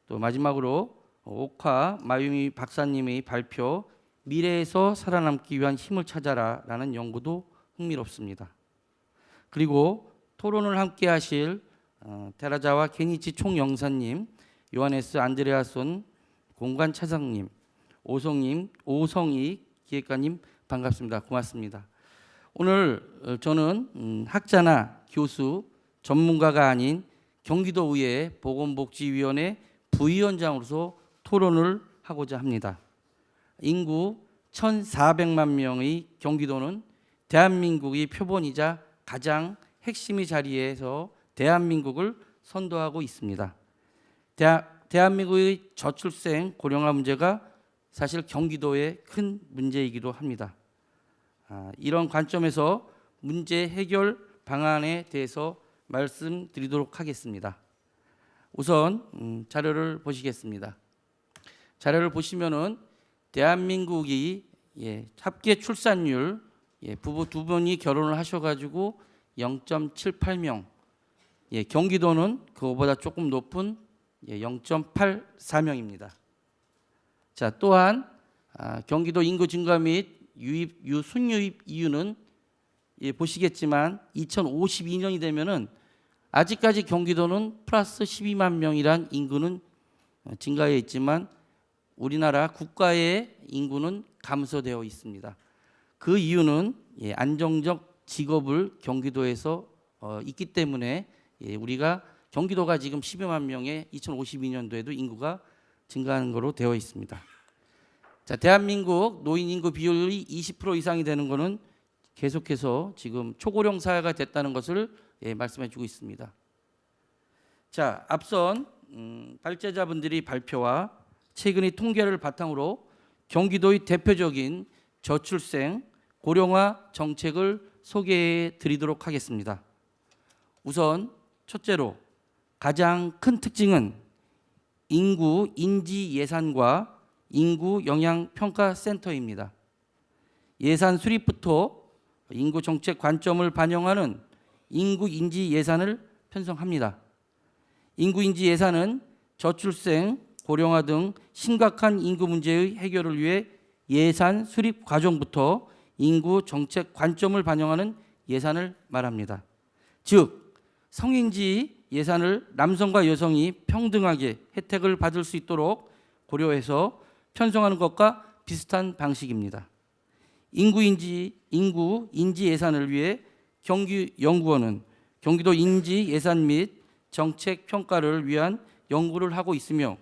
또 마지막으로 옥화 마유미 박사님의 발표 미래에서 살아남기 위한 힘을 찾아라라는 연구도 흥미롭습니다. 그리고 토론을 함께 하실 테라자와 케니치 총영사님, 요하네스 안드레아손 공간 차장님, 오성희 기획관님 반갑습니다. 고맙습니다. 오늘 저는 학자나 교수, 전문가가 아닌 경기도의회 보건복지위원회 부위원장으로서 토론을 하고자 합니다. 인구 1,400만 명의 경기도는 대한민국의 표본이자 가장 핵심의 자리에서 대한민국을 선도하고 있습니다. 대한민국의 저출생 고령화 문제가 사실 경기도의 큰 문제이기도 합니다. 이런 관점에서 문제 해결 방안에 대해서 말씀드리도록 하겠습니다. 우선 자료를 보시겠습니다. 자료를 보시면은 대한민국이 합계 출산율 부부 두 분이 결혼을 하셔가지고 0.78명, 경기도는 그거보다 조금 높은 0.84명입니다. 자, 또한 경기도 인구 증가 및 순유입 이유는 보시겠지만 2052년이 되면은 아직까지 경기도는 플러스 12만 명이란 인구는 증가해 있지만 우리나라 국가의 인구는 감소되어 있습니다. 그 이유는 안정적 직업을 경기도에서 있기 때문에 우리가 경기도가 지금 12만 명의 2052년도에도 인구가 증가하는 것으로 되어 있습니다. 자, 대한민국 노인 인구 비율이 20% 이상이 되는 것은 계속해서 지금 초고령 사회가 됐다는 것을 말씀해 주고 있습니다. 자, 앞선 발제자분들이 발표와 최근의 통계를 바탕으로 경기도의 대표적인 저출생 고령화 정책을 소개해 드리도록 하겠습니다. 우선 첫째로 가장 큰 특징은 인구 인지 예산과 인구 영향 평가 센터입니다. 예산 수립부터 인구 정책 관점을 반영하는 인구 인지 예산을 편성합니다. 인구 인지 예산은 저출생, 고령화 등 심각한 인구 문제의 해결을 위해 예산 수립 과정부터 인구 정책 관점을 반영하는 예산을 말합니다. 즉 성인지 예산을 남성과 여성이 평등하게 혜택을 받을 수 있도록 고려해서 편성하는 것과 비슷한 방식입니다. 인구 인지 예산을 위해 경기연구원은 경기도 인지 예산 및 정책 평가를 위한 연구를 하고 있으며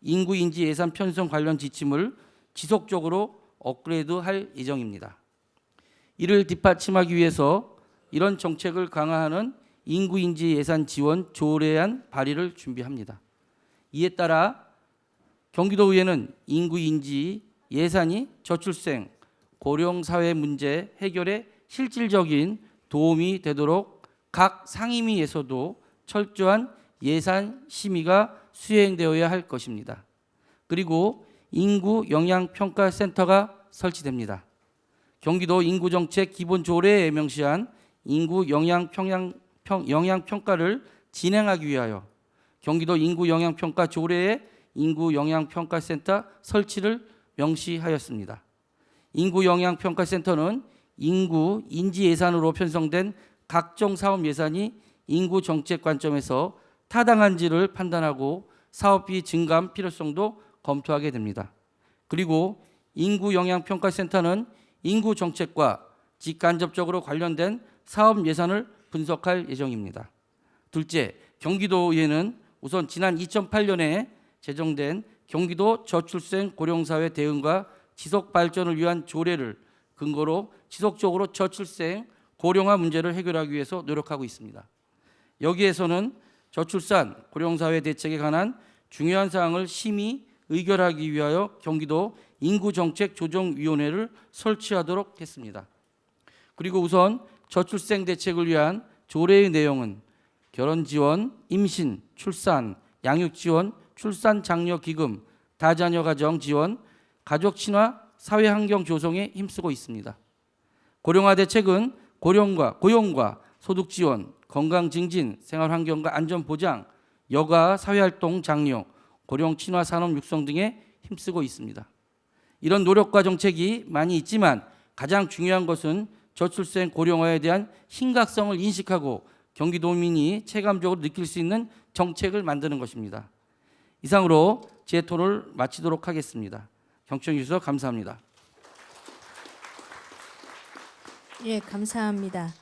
인구 인지 예산 편성 관련 지침을 지속적으로 업그레이드할 예정입니다. 이를 뒷받침하기 위해서 이런 정책을 강화하는 인구 인지 예산 지원 조례안 발의를 준비합니다. 이에 따라 경기도의회는 인구 인지 예산이 저출생, 고령 사회 문제 해결에 실질적인 도움이 되도록 각 상임위에서도 철저한 예산 심의가 수행되어야 할 것입니다. 그리고 인구 영향 평가 센터가 설치됩니다. 경기도 인구정책 기본조례에 명시한 인구 영향 평가를 진행하기 위하여 경기도 인구 영향 평가 조례에 인구 영향 평가 센터 설치를 명시하였습니다. 인구 영향 평가 센터는 인구 인지 예산으로 편성된 각종 사업 예산이 인구 정책 관점에서 타당한지를 판단하고 사업비 증감 필요성도 검토하게 됩니다. 그리고 인구 영향 평가 센터는 인구 정책과 직간접적으로 관련된 사업 예산을 분석할 예정입니다. 둘째, 경기도의회는 우선 지난 2008년에 제정된 경기도 저출생 고령사회 대응과 지속 발전을 위한 조례를 근거로 지속적으로 저출생 고령화 문제를 해결하기 위해서 노력하고 있습니다. 여기에서는 저출산 고령사회 대책에 관한 중요한 사항을 심의 의결하기 위하여 경기도 인구정책조정위원회를 설치하도록 했습니다. 그리고 우선 저출생 대책을 위한 조례의 내용은 결혼 지원, 임신, 출산, 양육 지원, 출산 장려 기금, 다자녀 가정 지원, 가족 친화, 사회 환경 조성에 힘쓰고 있습니다. 고령화 대책은 고용과 소득 지원, 건강 증진, 생활 환경과 안전 보장, 여가 사회활동 장려, 고령 친화 산업 육성 등에 힘쓰고 있습니다. 이런 노력과 정책이 많이 있지만 가장 중요한 것은 저출생 고령화에 대한 심각성을 인식하고 경기도민이 체감적으로 느낄 수 있는 정책을 만드는 것입니다. 이상으로 제 토론을 마치도록 하겠습니다. 경청해 주셔서 감사합니다. 예, 감사합니다.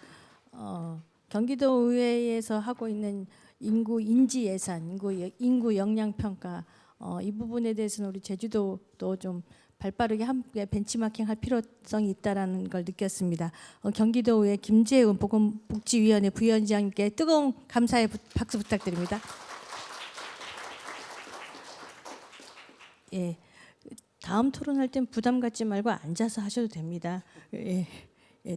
경기도 의회에서 하고 있는 인구 인지 예산, 인구 역량 평가 이 부분에 대해서는 우리 제주도도 좀 발빠르게 함께 벤치마킹 할 필요성이 있다라는 걸 느꼈습니다. 경기도 의회 김재훈 보건복지위원회 부위원장님께 뜨거운 감사의 박수 부탁드립니다. 예, 다음 토론할 땐 부담 갖지 말고 앉아서 하셔도 됩니다. 예,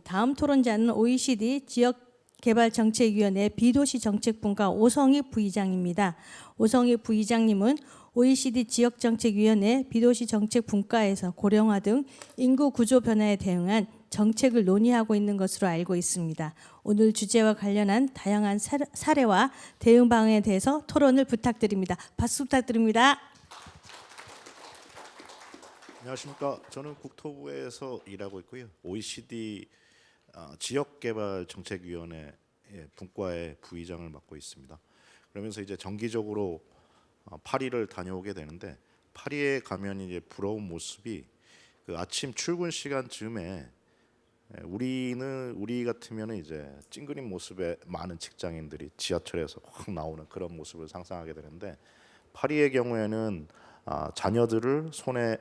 다음 토론자는 OECD 지역개발정책위원회 비도시정책분과 오성희 부의장입니다. 오성희 부의장님은 OECD 지역정책위원회 비도시정책분과에서 고령화 등 인구 구조 변화에 대응한 정책을 논의하고 있는 것으로 알고 있습니다. 오늘 주제와 관련한 다양한 사례와 대응 방안에 대해서 토론을 부탁드립니다. 박수 부탁드립니다. 안녕하십니까. 저는 국토부에서 일하고 있고요. OECD 지역개발정책위원회 분과의 부의장을 맡고 있습니다. 그러면서 이제 정기적으로 파리를 다녀오게 되는데 파리에 가면 이제 부러운 모습이 그 아침 출근 시간쯤에 우리 같으면 이제 찡그린 모습의 많은 직장인들이 지하철에서 확 나오는 그런 모습을 상상하게 되는데 파리의 경우에는 자녀들을 손에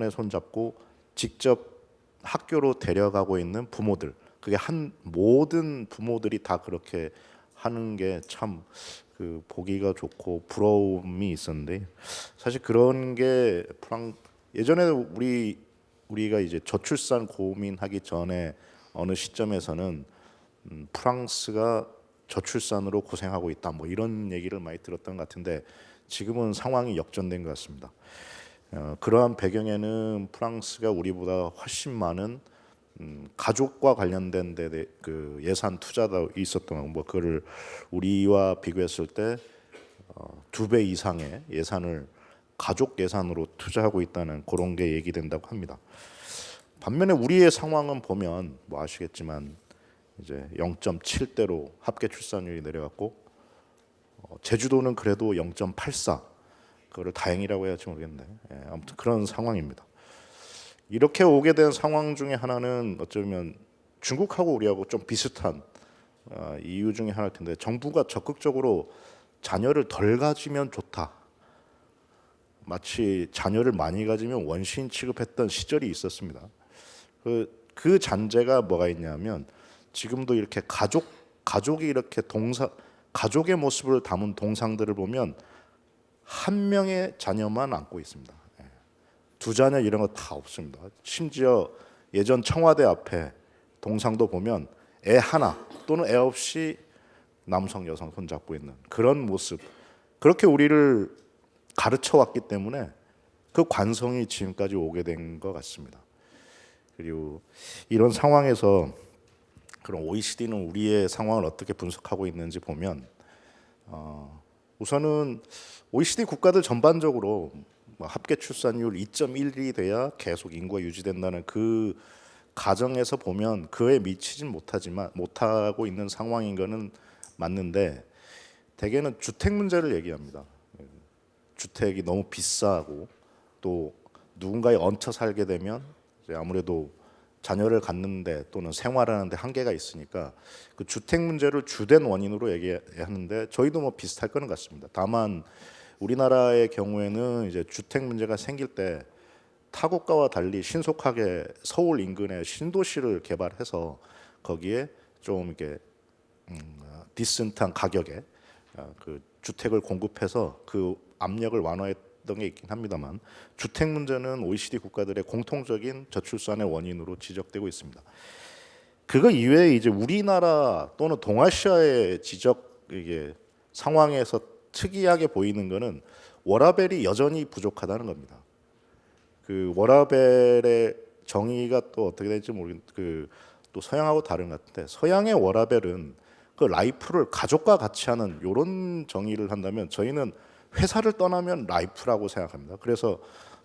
손 잡고 직접 학교로 데려가고 있는 부모들, 그게 모든 부모들이 다 그렇게 하는 게 참 그 보기가 좋고 부러움이 있었는데 사실 그런 게 예전에 우리가 이제 저출산 고민하기 전에 어느 시점에서는 프랑스가 저출산으로 고생하고 있다 뭐 이런 얘기를 많이 들었던 것 같은데 지금은 상황이 역전된 것 같습니다. 그러한 배경에는 프랑스가 우리보다 훨씬 많은 가족과 관련된 데 그 예산 투자도 있었던 뭐 그거를 우리와 비교했을 때 2배 이상의 예산을 가족 예산으로 투자하고 있다는 그런 게 얘기된다고 합니다. 반면에 우리의 상황은 보면 뭐 아시겠지만 이제 0.7대로 합계 출산율이 내려갔고 제주도는 그래도 0.84 그거를 다행이라고 해야 할지 모르겠는데 아무튼 그런 상황입니다. 이렇게 오게 된 상황 중에 하나는 어쩌면 중국하고 우리하고 좀 비슷한 이유 중에 하나일 텐데 정부가 적극적으로 자녀를 덜 가지면 좋다. 마치 자녀를 많이 가지면 원시인 취급했던 시절이 있었습니다. 그 잔재가 뭐가 있냐면 지금도 이렇게 가족이 이렇게 가족의 모습을 담은 동상들을 보면 한 명의 자녀만 안고 있습니다. 2자녀 이런 거 다 없습니다. 심지어 예전 청와대 앞에 동상도 보면 애 하나 또는 애 없이 남성 여성 손잡고 있는 그런 모습. 그렇게 우리를 가르쳐 왔기 때문에 그 관성이 지금까지 오게 된 것 같습니다. 그리고 이런 상황에서 그럼 OECD는 우리의 상황을 어떻게 분석하고 있는지 보면 우선은 OECD 국가들 전반적으로 합계 출산율 2.1이 돼야 계속 인구가 유지된다는 그 가정에서 보면 그에 미치진 못하고 있는 상황인 거는 맞는데 대개는 주택 문제를 얘기합니다. 주택이 너무 비싸고 또 누군가에 얹혀 살게 되면 이제 아무래도 자녀를 갖는데 또는 생활하는데 한계가 있으니까 그 주택 문제를 주된 원인으로 얘기하는데 저희도 뭐 비슷할 거는 같습니다. 다만 우리나라의 경우에는 이제 주택 문제가 생길 때 타국가와 달리 신속하게 서울 인근에 신도시를 개발해서 거기에 좀 이렇게 디센트한 가격에 그 주택을 공급해서 그 압력을 완화했던 게 있긴 합니다만 주택 문제는 OECD 국가들의 공통적인 저출산의 원인으로 지적되고 있습니다. 그거 이외에 이제 우리나라 또는 동아시아의 지적 이게 상황에서 특이하게 보이는 거는 워라벨이 여전히 부족하다는 겁니다. 그 워라벨의 정의가 또 어떻게 될지 모르겠. 또 서양하고 다른 것 같은데 서양의 워라벨은 그 라이프를 가족과 같이 하는 이런 정의를 한다면 저희는 회사를 떠나면 라이프라고 생각합니다. 그래서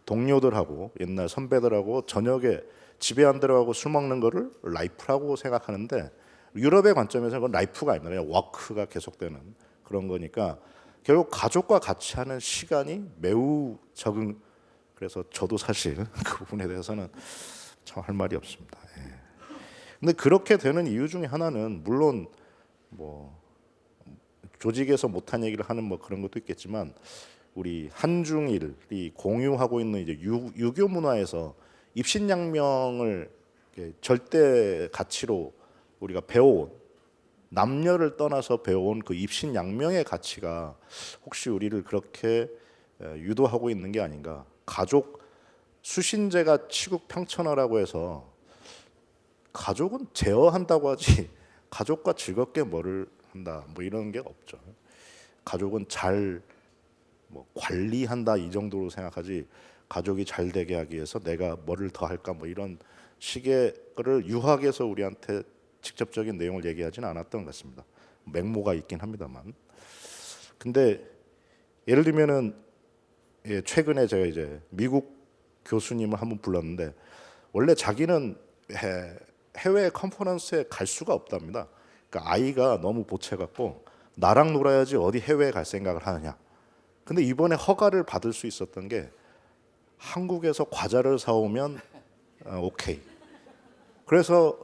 동료들하고 옛날 선배들하고 저녁에 집에 안 들어가고 술 먹는 거를 라이프라고 생각하는데 유럽의 관점에서 그건 라이프가 아닙니다. 그냥 워크가 계속되는 그런 거니까 결국 가족과 같이 하는 시간이 매우 적은. 그래서 저도 사실 그 부분에 대해서는 참 할 말이 없습니다. 예. 근데 그렇게 되는 이유 중에 하나는 물론 뭐 조직에서 못한 얘기를 하는 뭐 그런 것도 있겠지만 우리 한중일이 공유하고 있는 이제 유교 문화에서 입신양명을 절대 가치로 우리가 배워온 남녀를 떠나서 배워온 그 입신양명의 가치가 혹시 우리를 그렇게 유도하고 있는 게 아닌가. 가족 수신제가 치국평천하라고 해서 가족은 제어한다고 하지 가족과 즐겁게 뭐를 한다 뭐 이런 게 없죠. 가족은 잘 뭐 관리한다 이 정도로 생각하지 가족이 잘 되게 하기 위해서 내가 뭐를 더 할까 뭐 이런 식의 거를 유학에서 우리한테 직접적인 내용을 얘기하지는 않았던 것 같습니다. 맹모가 있긴 합니다만. 근데 예를 들면은 최근에 제가 이제 미국 교수님을 한번 불렀는데 원래 자기는 해외 컨퍼런스에 갈 수가 없답니다. 그러니까 아이가 너무 보채갖고 나랑 놀아야지 어디 해외에 갈 생각을 하느냐. 근데 이번에 허가를 받을 수 있었던 게 한국에서 과자를 사오면 오케이. 그래서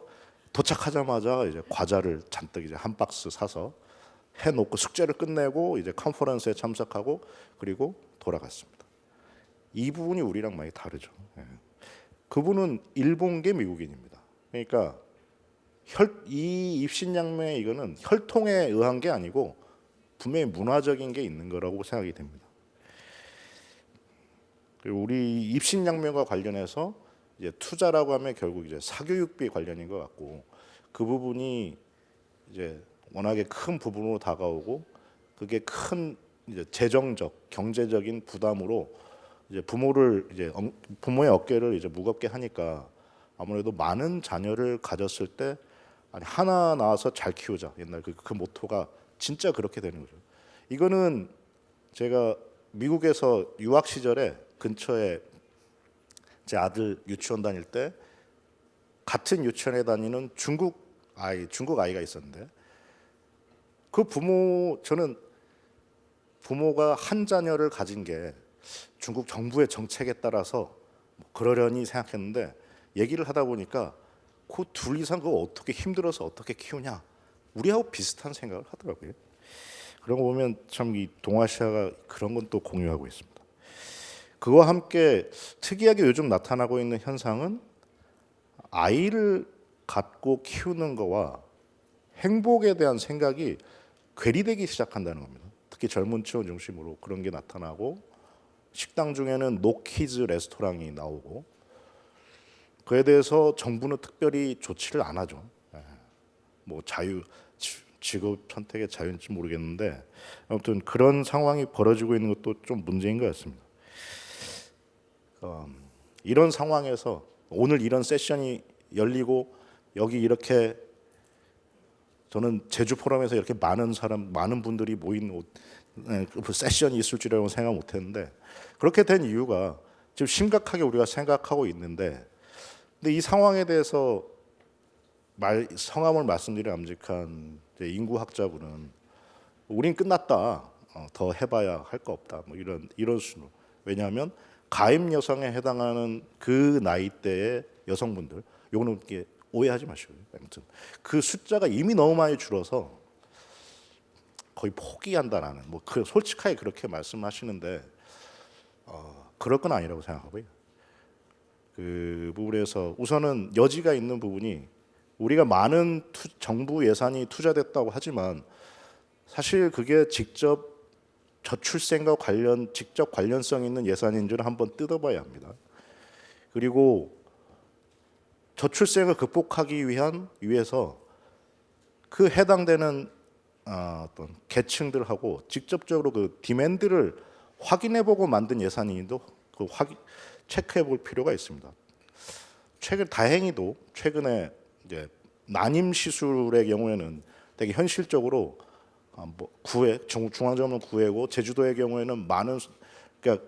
도착하자마자 이제 과자를 잔뜩 이제 한 박스 사서 해놓고 숙제를 끝내고 이제 컨퍼런스에 참석하고 그리고 돌아갔습니다. 이 부분이 우리랑 많이 다르죠. 그분은 일본계 미국인입니다. 그러니까 이 입신양명의 이거는 혈통에 의한 게 아니고 분명히 문화적인 게 있는 거라고 생각이 됩니다. 그리고 우리 입신양명과 관련해서 이제 투자라고 하면 결국 이제 사교육비 관련인 것 같고 그 부분이 이제 워낙에 큰 부분으로 다가오고 그게 큰 이제 재정적 경제적인 부담으로 이제 부모의 어깨를 이제 무겁게 하니까 아무래도 많은 자녀를 가졌을 때 아니 하나 낳아서 잘 키우자 옛날 그 모토가 진짜 그렇게 되는 거죠. 이거는 제가 미국에서 유학 시절에 근처에 제 아들 유치원 다닐 때 같은 유치원에 다니는 중국 아이가 있었는데 그 저는 부모가 한 자녀를 가진 게 중국 정부의 정책에 따라서 그러려니 생각했는데 얘기를 하다 보니까 그 둘 이상 그거 어떻게 힘들어서 어떻게 키우냐 우리하고 비슷한 생각을 하더라고요. 그런 거 보면 참 이 동아시아가 그런 건 또 공유하고 있습니다. 그와 함께 특이하게 요즘 나타나고 있는 현상은 아이를 갖고 키우는 거와 행복에 대한 생각이 괴리되기 시작한다는 겁니다. 특히 젊은 층을 중심으로 그런 게 나타나고 식당 중에는 노키즈 레스토랑이 나오고 그에 대해서 정부는 특별히 조치를 안 하죠. 뭐 직업 선택의 자유인지 모르겠는데 아무튼 그런 상황이 벌어지고 있는 것도 좀 문제인 것 같습니다. 이런 상황에서 오늘 이런 세션이 열리고 여기 이렇게 저는 제주 포럼에서 이렇게 많은 분들이 모인 세션이 있을 줄은 생각 못했는데 그렇게 된 이유가 지금 심각하게 우리가 생각하고 있는데 근데 이 상황에 대해서 성함을 말씀드릴 암직한 인구학자분은 우린 끝났다. 더 해봐야 할 거 없다. 뭐 이런 수로. 왜냐하면 가임 여성에 해당하는 그 나이대의 여성분들, 요거는 이렇게 오해하지 마시고요. 아무튼 그 숫자가 이미 너무 많이 줄어서 거의 포기한다라는 솔직하게 그렇게 말씀하시는데 그럴 건 아니라고 생각하고요. 그 부분에서 우선은 여지가 있는 부분이 우리가 많은 정부 예산이 투자됐다고 하지만 사실 그게 직접 저출생과 직접 관련성 있는 예산인지를 한번 뜯어봐야 합니다. 그리고 저출생을 극복하기 위해서 그 해당되는 어떤 계층들하고 직접적으로 그 디맨드를 확인해보고 만든 예산인도 그 체크해볼 필요가 있습니다. 다행히도 최근에 이제 난임 시술의 경우에는 되게 현실적으로 중앙지원은 9회고 제주도의 경우에는 그러니까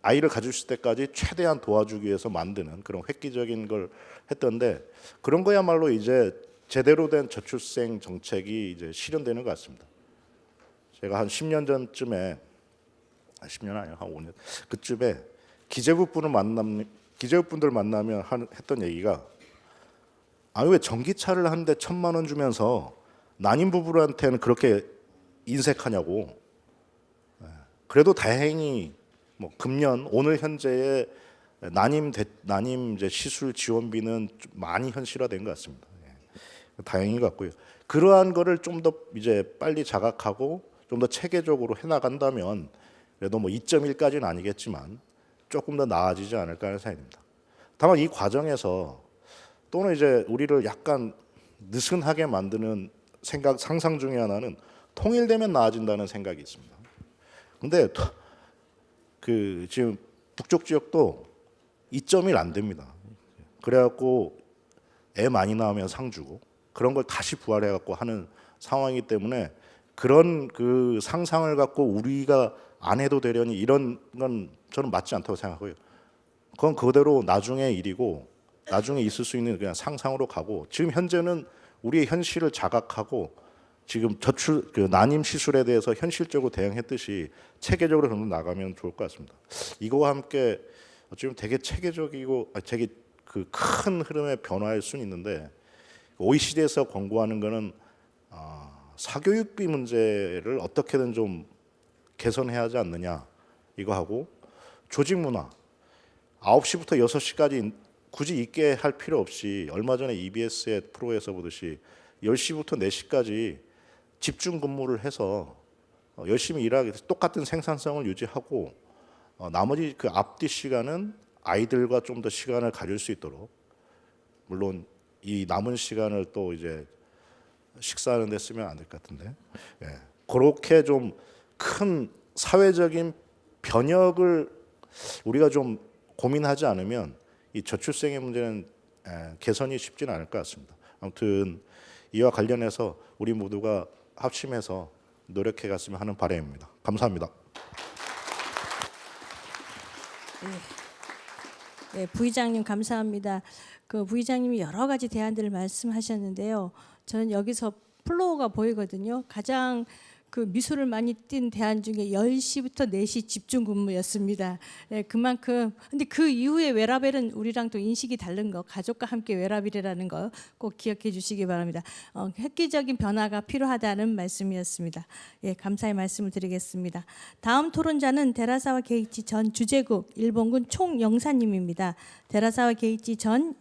아이를 가졌을 때까지 최대한 도와주기 위해서 만드는 그런 획기적인 걸 했던데 그런 거야말로 이제 제대로 된 저출생 정책이 이제 실현되는 것 같습니다. 제가 한 10년 전쯤에 10년 아니에요, 한 5년 그쯤에 기재부분들 만나면 했던 얘기가 왜 전기차를 한 대 1,000만 원 주면서 난임 부부한테는 그렇게 인색하냐고. 그래도 다행히 금년 오늘 현재의 난임 이제 시술 지원비는 좀 많이 현실화된 것 같습니다. 다행인 것 같고요. 그러한 거를 좀 더 이제 빨리 자각하고 좀 더 체계적으로 해나간다면 그래도 2.1까지는 아니겠지만 조금 더 나아지지 않을까 하는 생각입니다. 다만 이 과정에서 또는 이제 우리를 약간 느슨하게 만드는 상상 중에 하나는 통일되면 나아진다는 생각이 있습니다. 근데 지금 북쪽 지역도 2.1 안 됩니다. 그래갖고 애 많이 낳으면 상 주고 그런 걸 다시 부활해갖고 하는 상황이기 때문에 그런 그 상상을 갖고 우리가 안 해도 되려니 이런 건 저는 맞지 않다고 생각하고요. 그건 그대로 나중의 일이고 나중에 있을 수 있는 그냥 상상으로 가고 지금 현재는 우리의 현실을 자각하고 지금 난임 시술에 대해서 현실적으로 대응했듯이 체계적으로 좀 나가면 좋을 것 같습니다. 이거와 함께 지금 되게 체계적이고 되게 그 큰 흐름의 변화일 수는 있는데 OECD에서 권고하는 거는 사교육비 문제를 어떻게든 좀 개선해야 하지 않느냐 이거 하고 조직 문화 9시부터 6시까지 굳이 있게 할 필요 없이 얼마 전에 EBS의 프로에서 보듯이 10시부터 4시까지 집중 근무를 해서 열심히 일하게 똑같은 생산성을 유지하고 나머지 그 앞뒤 시간은 아이들과 좀 더 시간을 가질 수 있도록 물론 이 남은 시간을 또 이제 식사하는 데 쓰면 안 될 것 같은데 그렇게 좀 큰 사회적인 변혁을 우리가 좀 고민하지 않으면 이 저출생의 문제는 개선이 쉽지는 않을 것 같습니다. 아무튼 이와 관련해서 우리 모두가 합심해서 노력해 갔으면 하는 바람입니다. 감사합니다. 네, 부의장님 감사합니다. 그 부의장님이 여러 가지 대안들을 말씀하셨는데요. 저는 여기서 플로우가 보이거든요. 가장 그 미소를 많이 띈 대안 중에 10시부터 4시 집중 근무였습니다. 네, 그만큼 근데 그 이후에 웨라벨은 우리랑 또 인식이 다른 거 가족과 함께 웨라벨이라는 거 꼭 기억해 주시기 바랍니다. 획기적인 변화가 필요하다는 말씀이었습니다. 예, 감사의 말씀을 드리겠습니다. 다음 토론자는 데라사와 게이치 전 주재국 일본군 총영사님입니다. 데라사와 게이치 전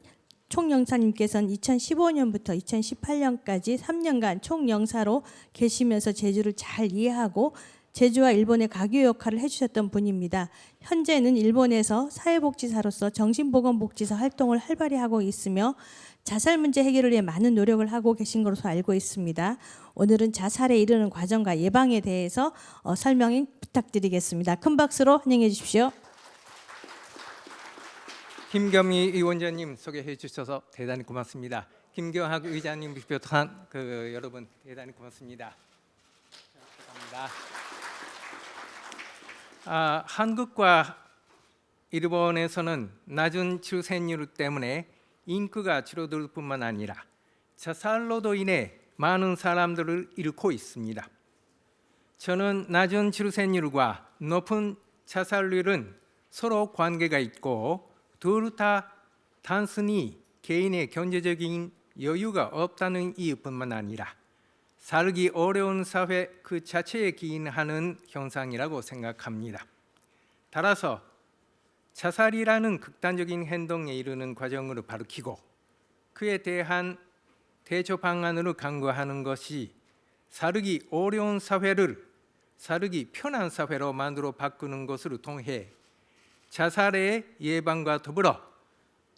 총영사님께서는 2015년부터 2018년까지 3년간 총영사로 계시면서 제주를 잘 이해하고 제주와 일본의 가교 역할을 해주셨던 분입니다. 현재는 일본에서 사회복지사로서 정신보건복지사 활동을 활발히 하고 있으며 자살 문제 해결을 위해 많은 노력을 하고 계신 것으로 알고 있습니다. 오늘은 자살에 이르는 과정과 예방에 대해서 설명 부탁드리겠습니다. 큰 박수로 환영해 주십시오. 김경희 위원장님 소개해 주셔서 대단히 고맙습니다. 김경학 의장님 비롯한 여러분 대단히 고맙습니다. 감사합니다. 한국과 일본에서는 낮은 출생률 때문에 인구가 줄어들 뿐만 아니라 자살로도 인해 많은 사람들을 잃고 있습니다. 저는 낮은 출생률과 높은 자살률은 서로 관계가 있고 둘 다 단순히 개인의 경제적인 여유가 없다는 이유뿐만 아니라 살기 어려운 사회 그 자체에 기인하는 현상이라고 생각합니다. 따라서 자살이라는 극단적인 행동에 이르는 과정으로 바로키고 그에 대한 대처 방안으로 강구하는 것이 살기 어려운 사회를 살기 편한 사회로 만들어 바꾸는 것으로 통해 자살의 예방과 더불어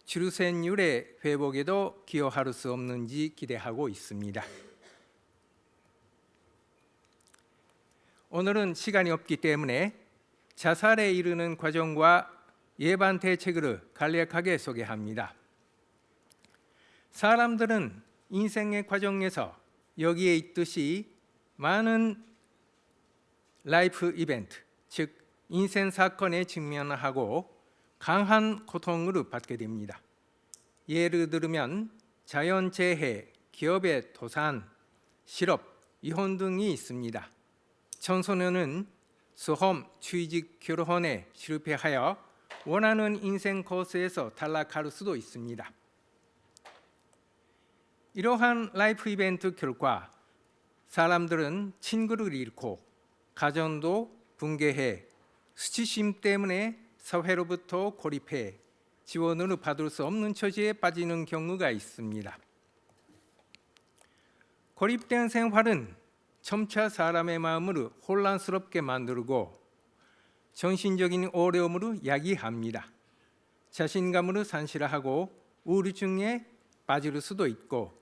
출생률의 회복에도 기여할 수 없는지 기대하고 있습니다. 오늘은 시간이 없기 때문에 자살에 이르는 과정과 예방 대책을 간략하게 소개합니다. 사람들은 인생의 과정에서 여기에 있듯이 많은 라이프 이벤트, 즉 인생 사건에 직면하고 강한 고통을 받게 됩니다. 예를 들면 자연재해, 기업의 도산, 실업, 이혼 등이 있습니다. 청소년은 수험, 취직, 결혼에 실패하여 원하는 인생 코스에서 탈락할 수도 있습니다. 이러한 라이프 이벤트 결과 사람들은 친구를 잃고 가정도 붕괴해 수치심 때문에 사회로부터 고립해 지원을 받을 수 없는 처지에 빠지는 경우가 있습니다. 고립된 생활은 점차 사람의 마음을 혼란스럽게 만들고 정신적인 어려움으로 야기합니다. 자신감을 상실하고 우울증에 빠질 수도 있고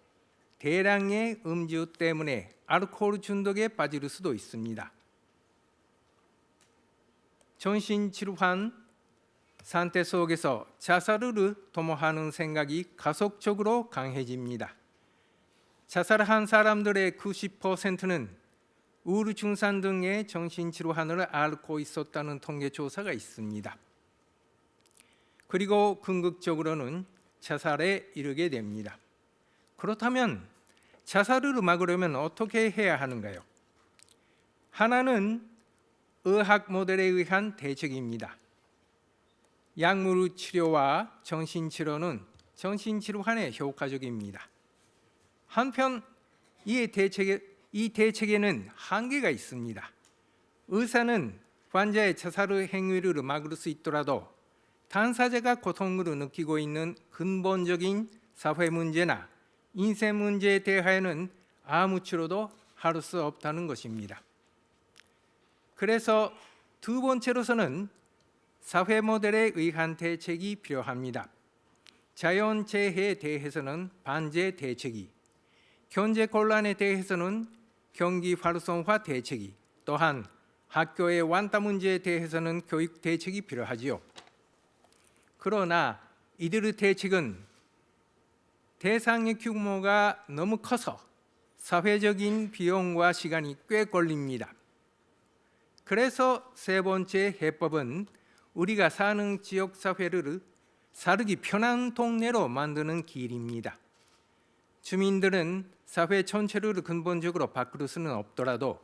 대량의 음주 때문에 알코올 중독에 빠질 수도 있습니다. 정신질환 상태 속에서 자살을 도모하는 생각이 가속적으로 강해집니다. 자살한 사람들의 90%는 우울증상 등의 정신질환을 앓고 있었다는 통계 조사가 있습니다. 그리고 궁극적으로는 자살에 이르게 됩니다. 그렇다면 자살을 막으려면 어떻게 해야 하는가요? 하나는 의학 모델에 의한 대책입니다. 약물 치료와 정신치료는 정신질환에 효과적입니다. 한편 이 대책에는 한계가 있습니다. 의사는 환자의 자살 행위를 막을 수 있더라도 당사자가 고통을 느끼고 있는 근본적인 사회 문제나 인생 문제에 대하여는 아무 치료도 할 수 없다는 것입니다. 그래서 두 번째로서는 사회 모델에 의한 대책이 필요합니다. 자연재해에 대해서는 반재 대책이, 경제 곤란에 대해서는 경기 활성화 대책이, 또한 학교의 완다 문제에 대해서는 교육 대책이 필요하지요. 그러나 이들의 대책은 대상의 규모가 너무 커서 사회적인 비용과 시간이 꽤 걸립니다. 그래서 세 번째 해법은 우리가 사는 지역 사회를 살기 편한 동네로 만드는 길입니다. 주민들은 사회 전체를 근본적으로 바꿀 수는 없더라도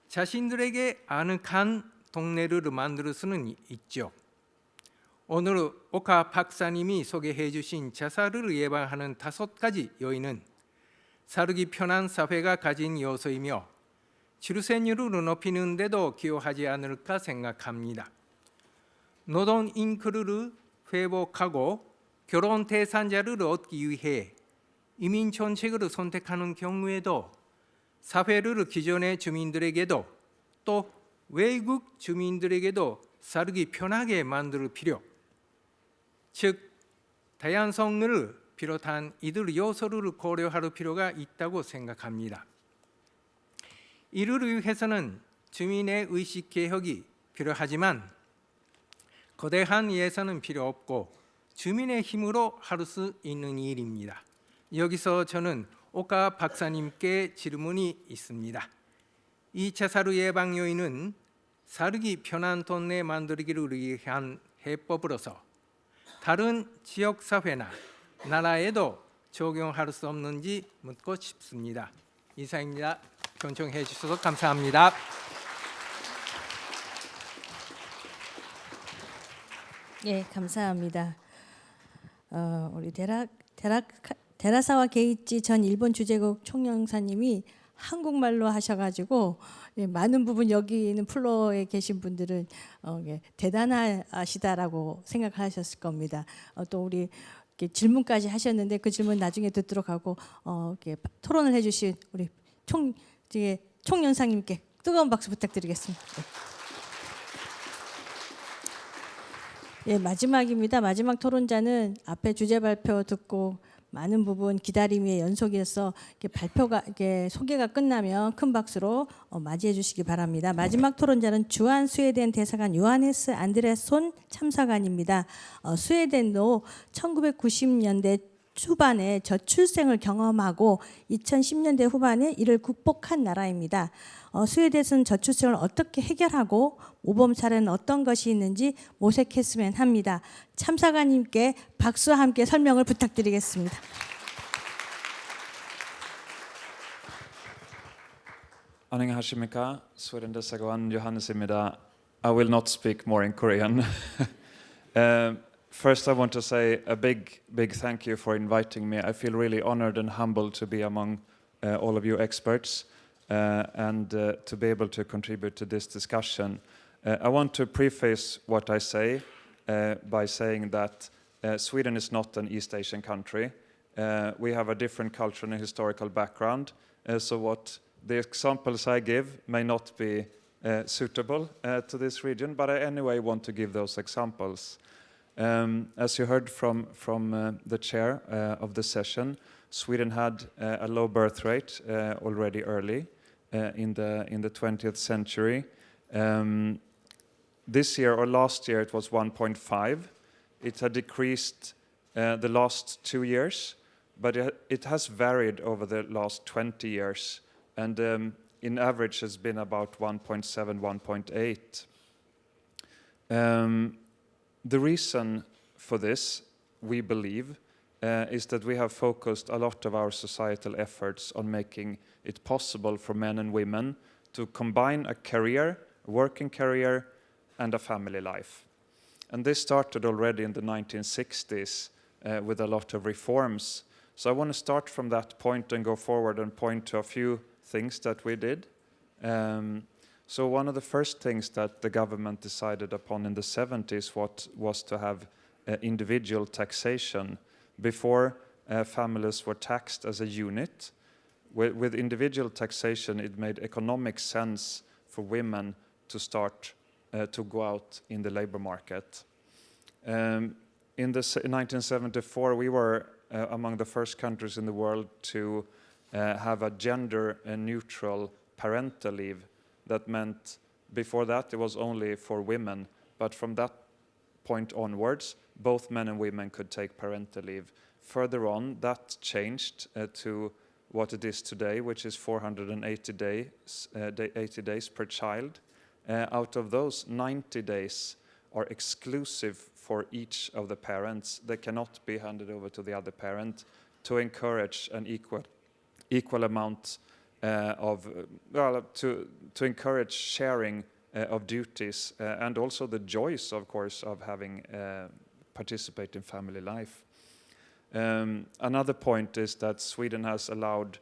자신들에게 아늑한 동네를 만들 수는 있죠. 오늘 오카 박사님이 소개해 주신 자살을 예방하는 5가지 요인은 살기 편한 사회가 가진 요소이며 출생률을 높이는 데도 기여하지 않을까 생각합니다. 노동 인크를 회복하고 결혼 대상자를 얻기 위해 이민 정책을 선택하는 경우에도 사회를 기존의 주민들에게도 또 외국 주민들에게도 살기 편하게 만들 필요, 즉 다양성을 비롯한 이들 요소를 고려할 필요가 있다고 생각합니다. 이를 위해서는 주민의 의식 개혁이 필요하지만 거대한 예산은 필요 없고 주민의 힘으로 할 수 있는 일입니다. 여기서 저는 오카 박사님께 질문이 있습니다. 이 자살 예방 요인은 살기 편한 동네 만들기를 위한 해법으로서 다른 지역 사회나 나라에도 적용할 수 없는지 묻고 싶습니다. 이상입니다. 경청해 주셔서 감사합니다. 예, 감사합니다. 우리 데라사와 게이치 전 일본 주재국 총영사님이 한국말로 하셔가지고 많은 부분 여기 있는 플로어에 계신 분들은 대단하시다라고 생각하셨을 겁니다. 또 우리 질문까지 하셨는데 그 질문 나중에 듣도록 하고 토론을 해주신 우리 총연상님께 뜨거운 박수 부탁드리겠습니다. 예, 마지막입니다. 마지막 토론자는 앞에 주제 발표 듣고 많은 부분 기다림의 연속이어서 이렇게 이렇게 소개가 끝나면 큰 박수로 맞이해 주시기 바랍니다. 마지막 토론자는 주한 스웨덴 대사관 요하네스 안드레손 참사관입니다. 스웨덴도 1990년대 초반에 저출생을 경험하고 2010년대 후반에 이를 극복한 나라입니다. 스웨덴은 저출생을 어떻게 해결하고 모범 사례는 어떤 것이 있는지 모색했으면 합니다. 참사관님께 박수와 함께 설명을 부탁드리겠습니다. 안녕하십니까. 스웨덴 대사관 요하네스입니다. I will not speak more in Korean. First, I want to say a big thank you for inviting me. I feel really honored and humbled to be among all of you experts and to be able to contribute to this discussion. I want to preface what I say by saying that Sweden is not an East Asian country. We have a different culture and a historical background, so what the examples I give may not be suitable to this region, but I anyway want to give those examples. As you heard from the chair of the session, Sweden had a low birth rate already early in the 20th century. This year or last year it was 1.5. It had decreased the last 2 years, but it has varied over the last 20 years, and in average has been about 1.7, 1.8. The reason for this, we believe, is that we have focused a lot of our societal efforts on making it possible for men and women to combine a career, a working career, and a family life. And this started already in the 1960s with a lot of reforms. So I want to start from that point and go forward and point to a few things that we did. So one of the first things that the government decided upon in the 70s was to have individual taxation. Before, families were taxed as a unit. With individual taxation, it made economic sense for women to start to go out in the labor market. In 1974, we were among the first countries in the world to have a gender-neutral parental leave. That meant before that it was only for women, but from that point onwards, both men and women could take parental leave. Further on, that changed to what it is today, which is 480 days per child. Out of those, 90 days are exclusive for each of the parents. They cannot be handed over to the other parent to encourage an equal amount to encourage sharing of duties and also the joys, of course, of having participate in family life. Another point is that Sweden has allowed,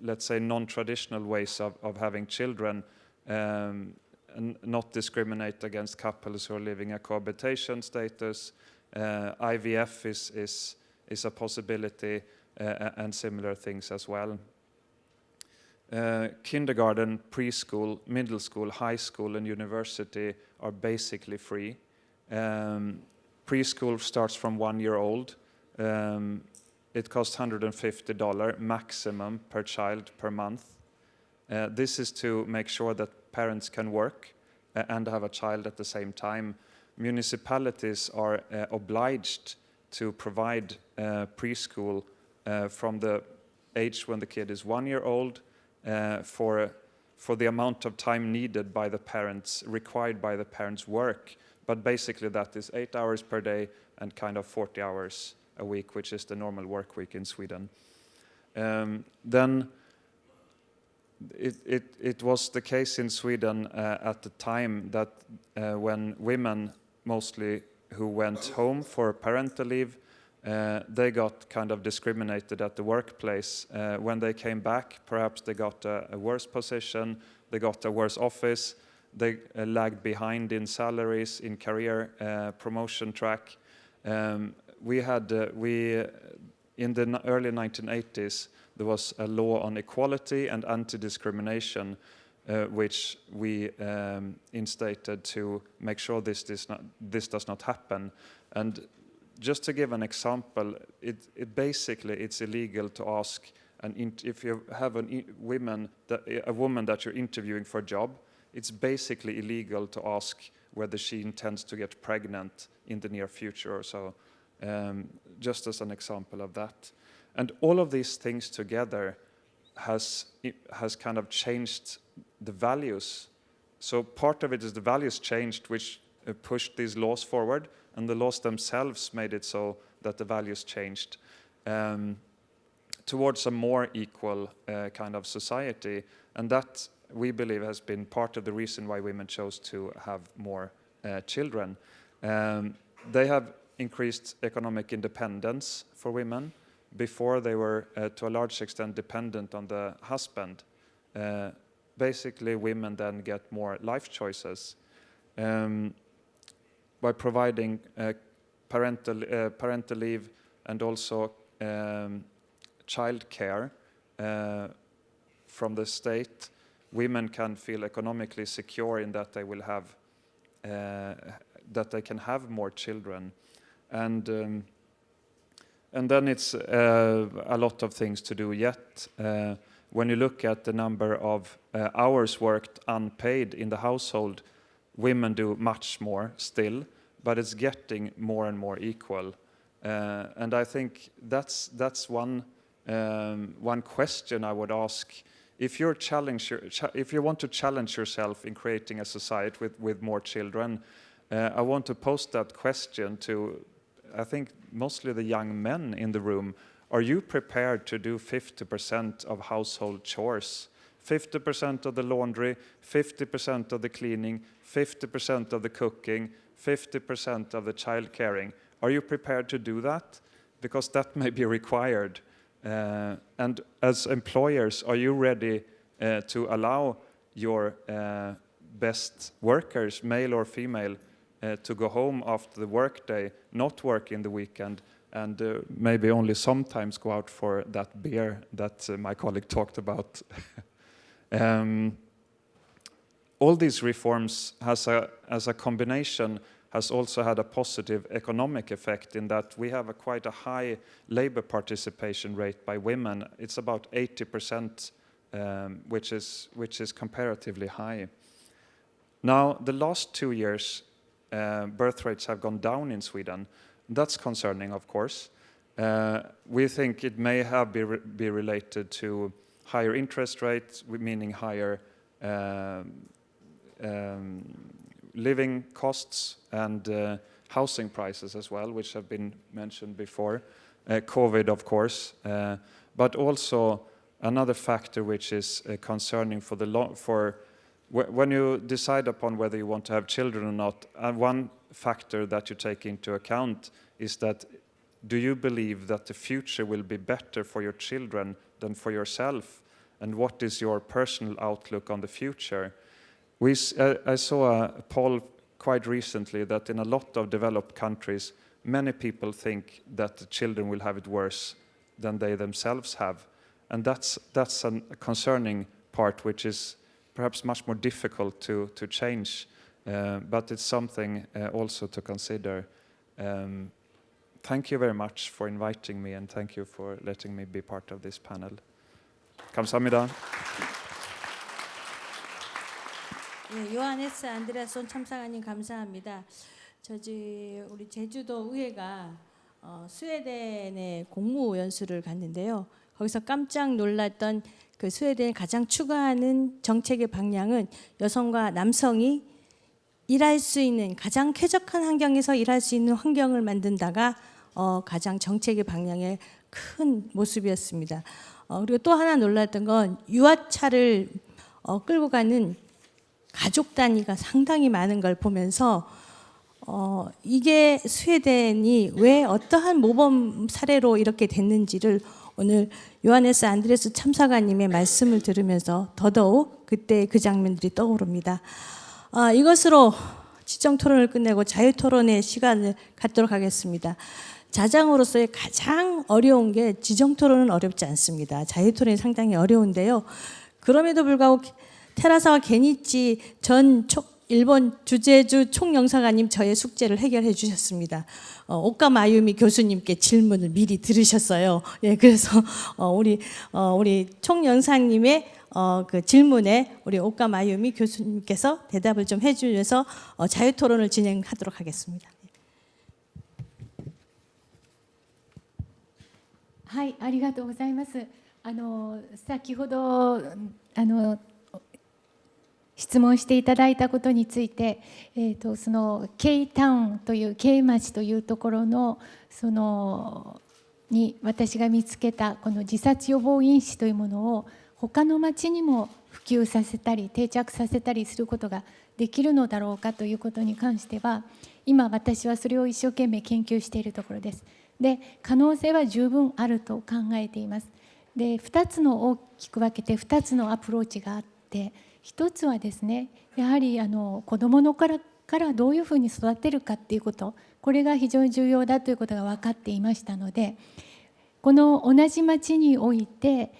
let's say, non-traditional ways of having children and not discriminate against couples who are living a cohabitation status. IVF is a possibility and similar things as well. Kindergarten, preschool, middle school, high school, and university are basically free. Preschool starts from 1 year old. It costs $150 maximum per child per month. This is to make sure that parents can work and have a child at the same time. Municipalities are obliged to provide preschool from the age when the kid is 1 year old for the amount of time needed by the parents, required by the parents' work. But basically that is 8 hours per day and kind of 40 hours a week, which is the normal work week in Sweden. Then it was the case in Sweden at the time that when women, mostly who went home for parental leave, they got kind of discriminated at the workplace. When they came back, perhaps they got a worse position, they got a worse office, they lagged behind in salaries, in career promotion track. In the early 1980s, there was a law on equality and anti-discrimination which we instated to make sure this does not happen. And just to give an example, basically it's illegal to ask, if you have a woman that you're interviewing for a job, it's basically illegal to ask whether she intends to get pregnant in the near future or so, just as an example of that. And all of these things together has kind of changed the values. So part of it is the values changed, which pushed these laws forward, and the laws themselves made it so that the values changed towards a more equal kind of society. And that, we believe, has been part of the reason why women chose to have more children. They have increased economic independence for women. Before, they were to a large extent dependent on the husband. Basically, women then get more life choices by providing parental leave and also child care from the state. Women can feel economically secure in that they will have that they can have more children, and then it's a lot of things to do yet. When you look at the number of hours worked unpaid in the household, women do much more still, but it's getting more and more equal. And I think that's one question I would ask. If you want to challenge yourself in creating a society with more children, I want to pose that question to, I think, mostly the young men in the room. Are you prepared to do 50% of household chores? 50% of the laundry, 50% of the cleaning, 50% of the cooking, 50% of the child caring. Are you prepared to do that? Because that may be required. And as employers, are you ready to allow your best workers, male or female, to go home after the workday, not work in the weekend, and maybe only sometimes go out for that beer that my colleague talked about? All these reforms as a combination has also had a positive economic effect in that we have quite a high labor participation rate by women. It's about 80%, which is comparatively high. Now, the last 2 years, birth rates have gone down in Sweden. That's concerning, of course. We think it may have be related to higher interest rates, meaning higher living costs and housing prices as well, which have been mentioned before. COVID, of course, but also another factor which is concerning for when you decide upon whether you want to have children or not. One factor that you take into account is that, do you believe that the future will be better for your children than for yourself? And what is your personal outlook on the future? I saw a poll quite recently that in a lot of developed countries, many people think that the children will have it worse than they themselves have. And that's a concerning part, which is perhaps much more difficult to change, but it's something also to consider. Thank you very much for inviting me, and thank you for letting me be part of this panel. 감사합니다. 네, 요하네스 안드레아손 참사관님 감사합니다. 우리 제주도 의회가 스웨덴에 공무 연수를 갔는데요. 거기서 깜짝 놀랐던 그 스웨덴이 가장 추구하는 정책의 방향은 여성과 남성이 일할 수 있는 가장 쾌적한 환경에서 일할 수 있는 환경을 만든다가 가장 정책의 방향의 큰 모습이었습니다. 그리고 또 하나 놀랐던 건 유아차를 끌고 가는 가족 단위가 상당히 많은 걸 보면서 이게 스웨덴이 왜 어떠한 모범 사례로 이렇게 됐는지를 오늘 요하네스 안드레스 참사관님의 말씀을 들으면서 더더욱 그때 그 장면들이 떠오릅니다. 이것으로 지정 토론을 끝내고 자유 토론의 시간을 갖도록 하겠습니다. 자장으로서의 가장 어려운 게 지정 토론은 어렵지 않습니다. 자유 토론이 상당히 어려운데요. 그럼에도 불구하고 테라사와 게니치 일본 주재주 총영사관님 저의 숙제를 해결해 주셨습니다. 오카 마유미 교수님께 질문을 미리 들으셨어요. 예, 그래서 우리 총영사님의 그 질문에 우리 오카 마유미 교수님께서 대답을 좀 해주셔서 자유토론을 진행하도록 하겠습니다. はい、ありがとうございます。先ほど質問していただいたことについて、その K タウンという K 町というところのに私が見つけたこの自殺予防因子というものを他の町にも普及させたり定着させたりすることができるのだろうかということに関しては、今私はそれを一生懸命研究しているところです。で、可能性は十分あると考えています。で、2つの大きく分けて2つのアプローチがあって、一つはですね、やはり子どものからどういうふうに育てるかっていうこと、これが非常に重要だということが分かっていましたので、この同じ町において、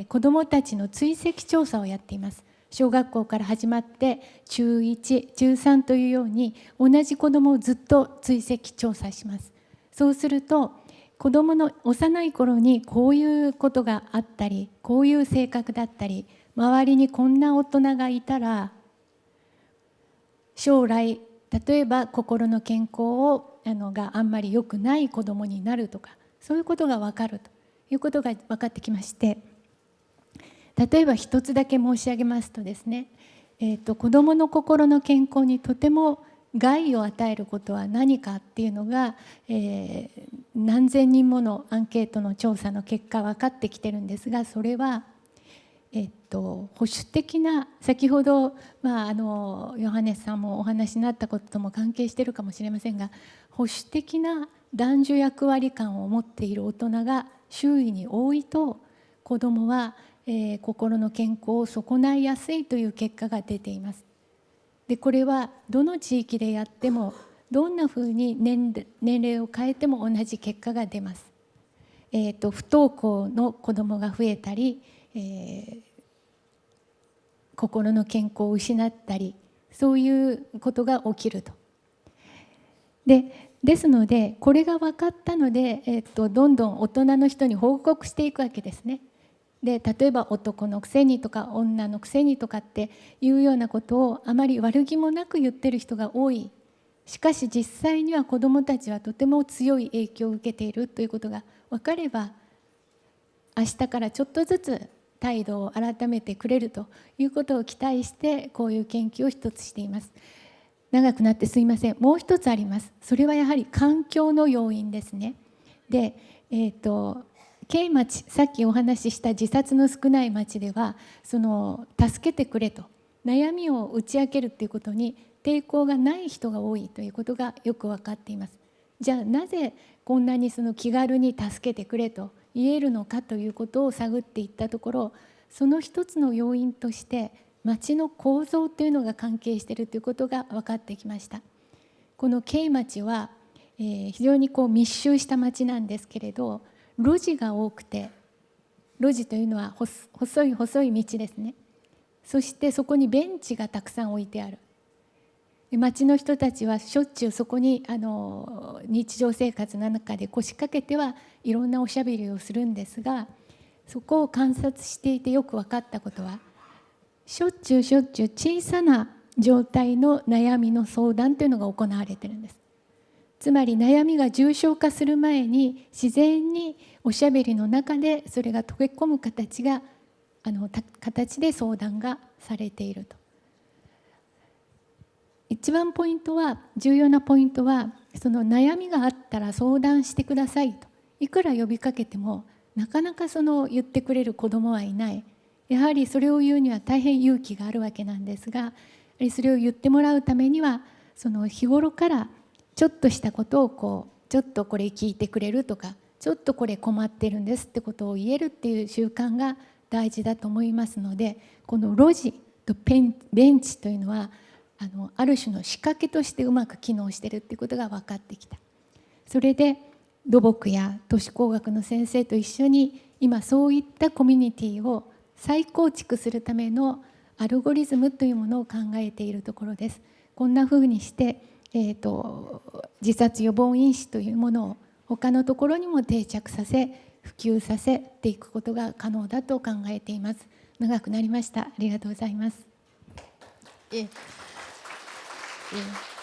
子どもたちの追跡調査をやっています。小学校から始まって中1、中3というように同じ子どもをずっと追跡調査します。そうすると子どもの幼い頃にこういうことがあったり、こういう性格だったり、周りにこんな大人がいたら将来例えば心の健康があんまり良くない子どもになるとか、そういうことが分かるということが分かってきまして、例えば一つだけ申し上げますとですね、子どもの心の健康にとても害を与えることは何かっていうのが、何千人ものアンケートの調査の結果分かってきてるんですが、それは、保守的な、先ほど、ヨハネスさんもお話になったこととも関係しているかもしれませんが、保守的な男女役割感を持っている大人が周囲に多いと、子どもは、心の健康を損ないやすいという結果が出ています。で、これはどの地域でやってもどんなふうに年齢を変えても同じ結果が出ます。不登校の子どもが増えたり、心の健康を失ったり、そういうことが起きると。ですので、これが分かったので、どんどん大人の人に報告していくわけですね。で、例えば男のくせにとか女のくせにとかっていうようなことをあまり悪気もなく言ってる人が多い。しかし実際には子どもたちはとても強い影響を受けているということが分かれば、明日からちょっとずつ態度を改めてくれるということを期待して、こういう研究を一つしています。長くなってすいません。もう一つあります。それはやはり環境の要因ですね。で、K 町、さっきお話しした自殺の少ない町では、助けてくれと悩みを打ち明けるということに抵抗がない人が多いということがよく分かっています。じゃあなぜこんなに気軽に助けてくれと言えるのかということを探っていったところ、その一つの要因として町の構造というのが関係しているということが分かってきました。この K 町は、非常に密集した町なんですけれど、路地が多くて、路地というのは細い細い道ですね。そしてそこにベンチがたくさん置いてある。町の人たちはしょっちゅうそこに日常生活の中で腰掛けてはいろんなおしゃべりをするんですが、そこを観察していてよく分かったことは、しょっちゅう小さな状態の悩みの相談というのが行われているんです。つまり悩みが重症化する前に自然におしゃべりの中でそれが溶け込む形で相談がされていると。一番重要なポイントは、その悩みがあったら相談してくださいといくら呼びかけてもなかなか言ってくれる子どもはいない。やはりそれを言うには大変勇気があるわけなんですが、それを言ってもらうためには日頃からちょっとしたことをちょっとこれ聞いてくれるとか、ちょっとこれ困ってるんですってことを言えるっていう習慣が大事だと思いますので、この路地とベンチというのはある種の仕掛けとしてうまく機能しているっていうことが分かってきた。それで土木や都市工学の先生と一緒に今そういったコミュニティを再構築するためのアルゴリズムというものを考えているところです。こんなふうにして、自殺予防因子というものを他のところにも定着させ、普及させていくことが可能だと考えています。長くなりました。ありがとうございます。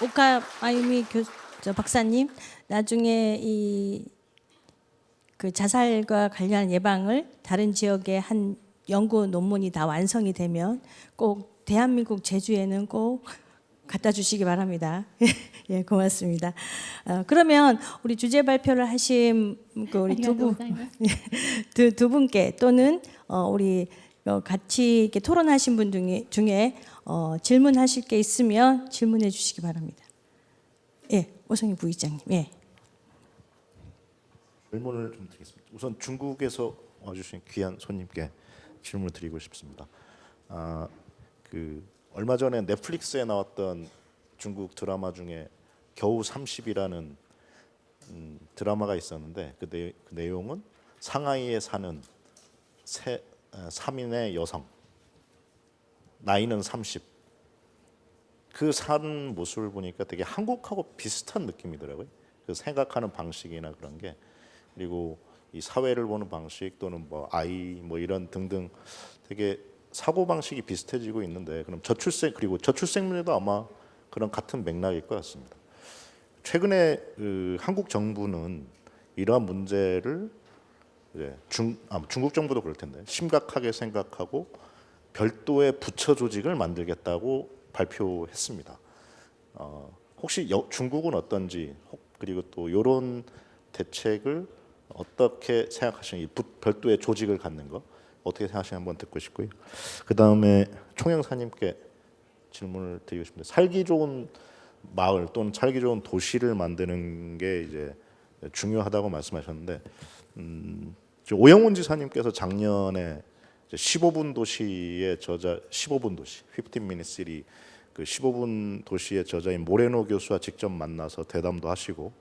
오카 아유미 박사님, 나중에 그 자살과 관련한 예방을 다른 지역의 한 연구 논문이 다 완성이 되면 꼭 대한민국 제주에는 꼭 갖다 주시기 바랍니다. 예, 고맙습니다. 그러면 우리 주제 발표를 하신 그 우리 두 분께 또는 우리 같이 이렇게 토론하신 분 중에 질문하실 게 있으면 질문해 주시기 바랍니다. 예, 오성희 부의장님. 예. 질문을 좀 드리겠습니다. 우선 중국에서 와주신 귀한 손님께 질문을 드리고 싶습니다. 그 얼마 전에 넷플릭스에 나왔던 중국 드라마 중에 겨우 30이라는 드라마가 있었는데 그 내용은 상하이에 사는 3인의 여성, 나이는 30. 그 사는 모습을 보니까 되게 한국하고 비슷한 느낌이더라고요. 그 생각하는 방식이나 그런 게, 그리고 이 사회를 보는 방식 또는 뭐 아이 뭐 이런 등등 되게 사고 방식이 비슷해지고 있는데, 그럼 저출생률도 아마 그런 같은 맥락일 것 같습니다. 최근에 한국 정부는 이러한 문제를 이제 중국 정부도 그럴 텐데 심각하게 생각하고 별도의 부처 조직을 만들겠다고 발표했습니다. 혹시 중국은 어떤지, 그리고 또 이런 대책을 어떻게 생각하시는지, 별도의 조직을 갖는 거 어떻게 생각하시는지 한번 듣고 싶고요. 그 다음에 총영사님께 질문을 드리고 싶은데, 살기 좋은 마을 또는 살기 좋은 도시를 만드는 게 이제 중요하다고 말씀하셨는데, 오영훈 지사님께서 작년에 15분 도시의 저자, 15분 도시, 15minute city, 그 15분 도시의 저자인 모레노 교수와 직접 만나서 대담도 하시고,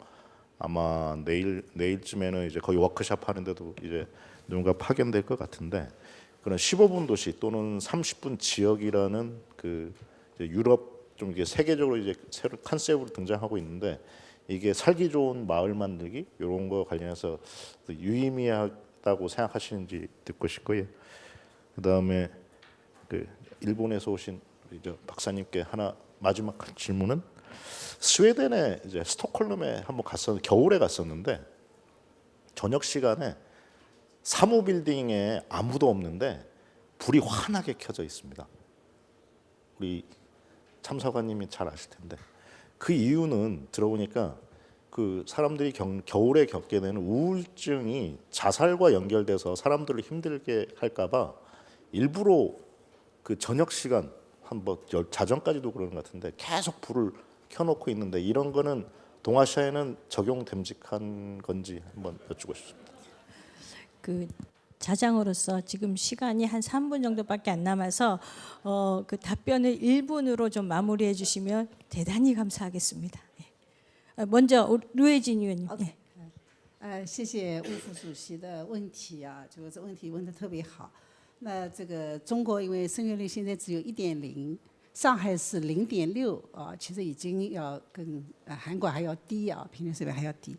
아마 내일쯤에는 이제 거기 워크숍 하는데도 이제 누군가 파견될 것 같은데, 그런 15분 도시 또는 30분 지역이라는 그 유럽 좀 이게 세계적으로 이제 새로 컨셉으로 등장하고 있는데, 이게 살기 좋은 마을 만들기 이런 거 관련해서 유의미하다고 생각하시는지 듣고 싶고요. 그다음에 그 일본에서 오신 이제 박사님께 하나 마지막 질문은, 스웨덴에 이제 스톡홀름에 한번 겨울에 갔었는데 저녁 시간에 사무 빌딩에 아무도 없는데 불이 환하게 켜져 있습니다. 우리 참사관님이 잘 아실 텐데, 그 이유는 들어보니까 그 사람들이 겨울에 겪게 되는 우울증이 자살과 연결돼서 사람들을 힘들게 할까봐 일부러 그 저녁 시간 한뭐 자정까지도 그러는 것 같은데 계속 불을 켜놓고 있는데, 이런 거는 동아시아에는 적용됨직한 건지 한번 여쭙고 싶습니다. 그 자장으로서 지금 시간이 한 3분 정도밖에 안 남아서 그 답변을 1분으로 좀 마무리해 주시면 대단히 감사하겠습니다. 예. 먼저 류혜진 의원님. 예. 谢谢吴副主席的问题啊，这个问题问得特别好。那这个中国因为生育率现在只有1.0，上海是0.6啊，其实已经要跟韩国还要低啊，平均水平还要低。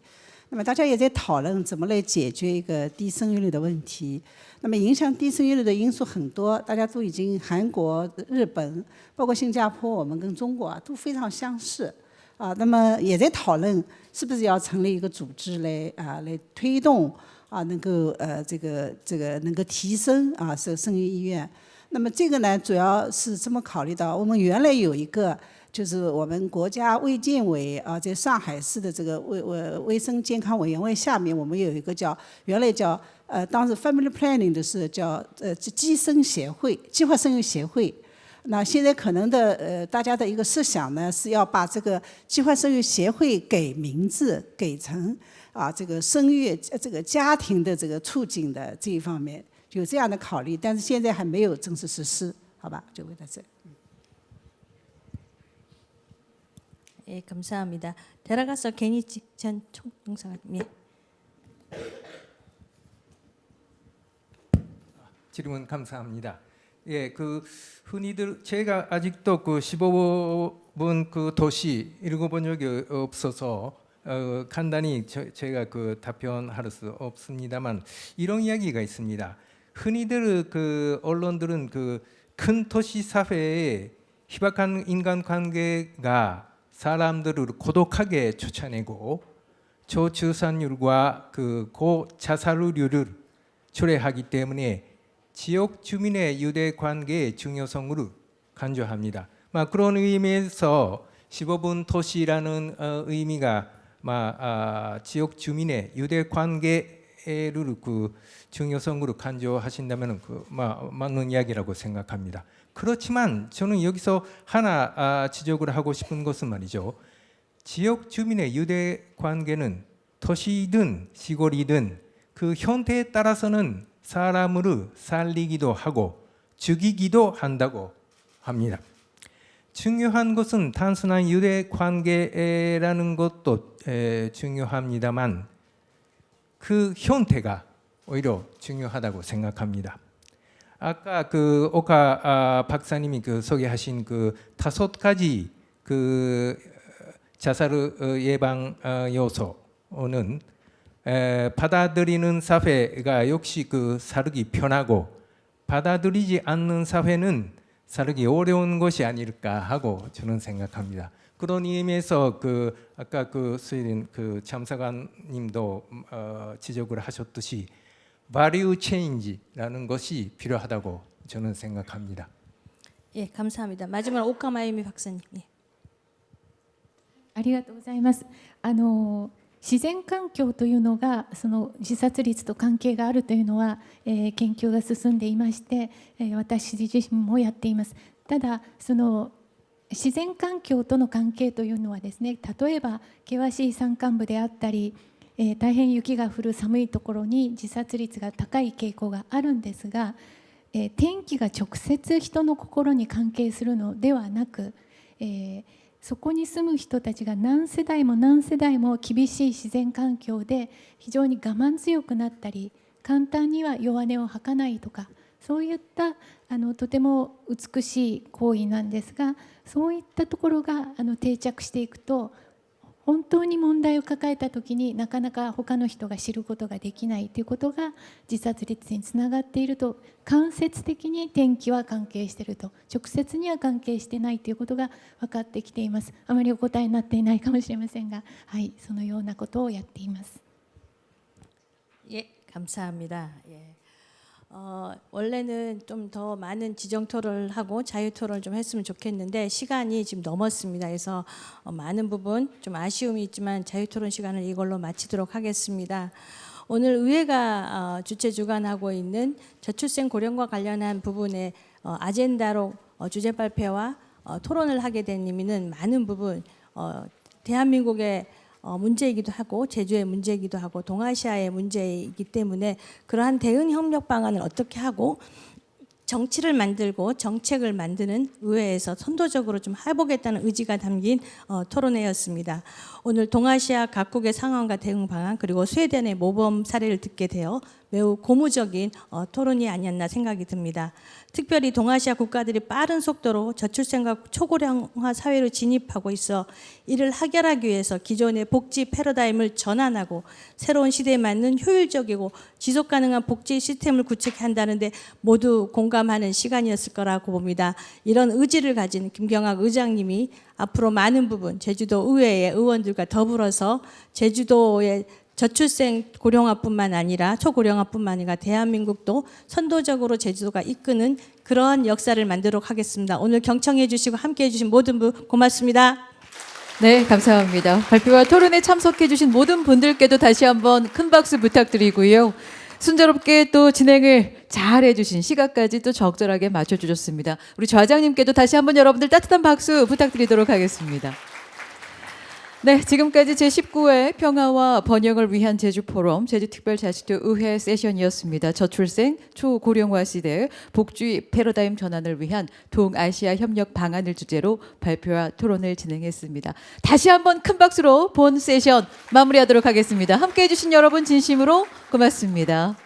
那么大家也在讨论怎么来解决一个低生育率的问题。那么影响低生育率的因素很多，大家都已经韩国、日本，包括新加坡，我们跟中国啊都非常相似啊。那么也在讨论是不是要成立一个组织来推动啊，能够这个能够提升啊生育意愿。那么这个呢，主要是这么考虑到，我们原来有一个。就是我们国家卫健委啊，在上海市的这个卫生健康委员会下面，我们有一个原来叫当时 family planning 的是叫计生协会，计划生育协会。那现在可能的大家的一个设想呢，是要把这个计划生育协会给名字，改成啊这个生育这个家庭的这个促进的这一方面，有这样的考虑，但是现在还没有正式实施，好吧？就回到这。 예, 감사합니다. 데라가서 게니치 전 총영사님. 질문 감사합니다. 예, 그 흔히들 제가 아직도 그 15분 그 도시 읽어본 적이 없어서 간단히 제가 그 답변할 수 없습니다만 이런 이야기가 있습니다. 흔히들 그 언론들은 그 큰 도시 사회에 희박한 인간관계가 사람들을 고독하게 쫓아내고 저출산율과 그 고자살률을 초래하기 때문에 지역 주민의 유대 관계의 중요성을 강조합니다. 그런 의미에서 15분 도시라는 의미가 지역 주민의 유대 관계를 그 중요성으로 강조하신다면 그 맞는 이야기라고 생각합니다. 그렇지만 저는 여기서 하나 지적을 하고 싶은 것은 말이죠. 지역 주민의 유대 관계는 도시든 시골이든 그 형태에 따라서는 사람을 살리기도 하고 죽이기도 한다고 합니다. 중요한 것은 단순한 유대 관계라는 것도 중요합니다만 그 형태가 오히려 중요하다고 생각합니다. 아까 그 오카 박사님이 그 소개하신 그 5가지 그 자살 예방 요소는 받아들이는 사회가 역시 그 살기 편하고 받아들이지 않는 사회는 살기 어려운 것이 아닐까 하고 저는 생각합니다. 그런 의미에서 그 아까 그 스웨덴 그 참사관님도 지적을 하셨듯이 value change라는 것이 필요하다고 저는 생각합니다. 예, 감사합니다. 마지막으로 오카마유미 박사님. 예. ありがとうございます。自然環境というのがその自殺率と関係があるというのは、研究が進んでいまして、私自身もやっています。ただその自然環境との関係というのはですね、例えば険しい山間部であったり、大変雪が降る寒いところに自殺率が高い傾向があるんですが、天気が直接人の心に関係するのではなく、そこに住む人たちが何世代も何世代も厳しい自然環境で非常に我慢強くなったり、簡単には弱音を吐かないとか、そういったとても美しい行為なんですが、そういったところが定着していくと、本当に問題を抱えた時になかなか他の人が知ることができないということが自殺率につながっていると、間接的に天気は関係していると、直接には関係してないということが分かってきています。あまりお答えになっていないかもしれませんが、はい、そのようなことをやっています。 예, 감사합니다. 예. 원래는 좀 더 많은 지정 토론을 하고 자유 토론을 좀 했으면 좋겠는데 시간이 지금 넘었습니다. 그래서 많은 부분 좀 아쉬움이 있지만 자유 토론 시간을 이걸로 마치도록 하겠습니다. 오늘 의회가 주최 주관하고 있는 저출생 고령과 관련한 부분의 아젠다로 주제 발표와 토론을 하게 된 의미는 많은 부분 대한민국의 문제이기도 하고 제주의 문제이기도 하고 동아시아의 문제이기 때문에 그러한 대응 협력 방안을 어떻게 하고 정치를 만들고 정책을 만드는 의회에서 선도적으로 좀 해보겠다는 의지가 담긴 토론회였습니다. 오늘 동아시아 각국의 상황과 대응 방안 그리고 스웨덴의 모범 사례를 듣게 되어 매우 고무적인 토론이 아니었나 생각이 듭니다. 특별히 동아시아 국가들이 빠른 속도로 저출생과 초고령화 사회로 진입하고 있어 이를 해결하기 위해서 기존의 복지 패러다임을 전환하고 새로운 시대에 맞는 효율적이고 지속 가능한 복지 시스템을 구축해야 한다는데 모두 공감하는 시간이었을 거라고 봅니다. 이런 의지를 가진 김경학 의장님이 앞으로 많은 부분 제주도 의회의 의원들과 더불어서 제주도의 저출생 고령화뿐만 아니라 초고령화뿐만 아니라 대한민국도 선도적으로 제주도가 이끄는 그러한 역사를 만들도록 하겠습니다. 오늘 경청해 주시고 함께해 주신 모든 분 고맙습니다. 네, 감사합니다. 발표와 토론에 참석해 주신 모든 분들께도 다시 한번 큰 박수 부탁드리고요. 순조롭게 또 진행을 잘 해주신 시각까지 또 적절하게 맞춰주셨습니다. 우리 좌장님께도 다시 한번 여러분들 따뜻한 박수 부탁드리도록 하겠습니다. 네, 지금까지 제19회 평화와 번영을 위한 제주포럼 제주특별자치도 의회 세션이었습니다. 저출생, 초고령화 시대 복지 패러다임 전환을 위한 동아시아 협력 방안을 주제로 발표와 토론을 진행했습니다. 다시 한번 큰 박수로 본 세션 마무리하도록 하겠습니다. 함께해 주신 여러분 진심으로 고맙습니다.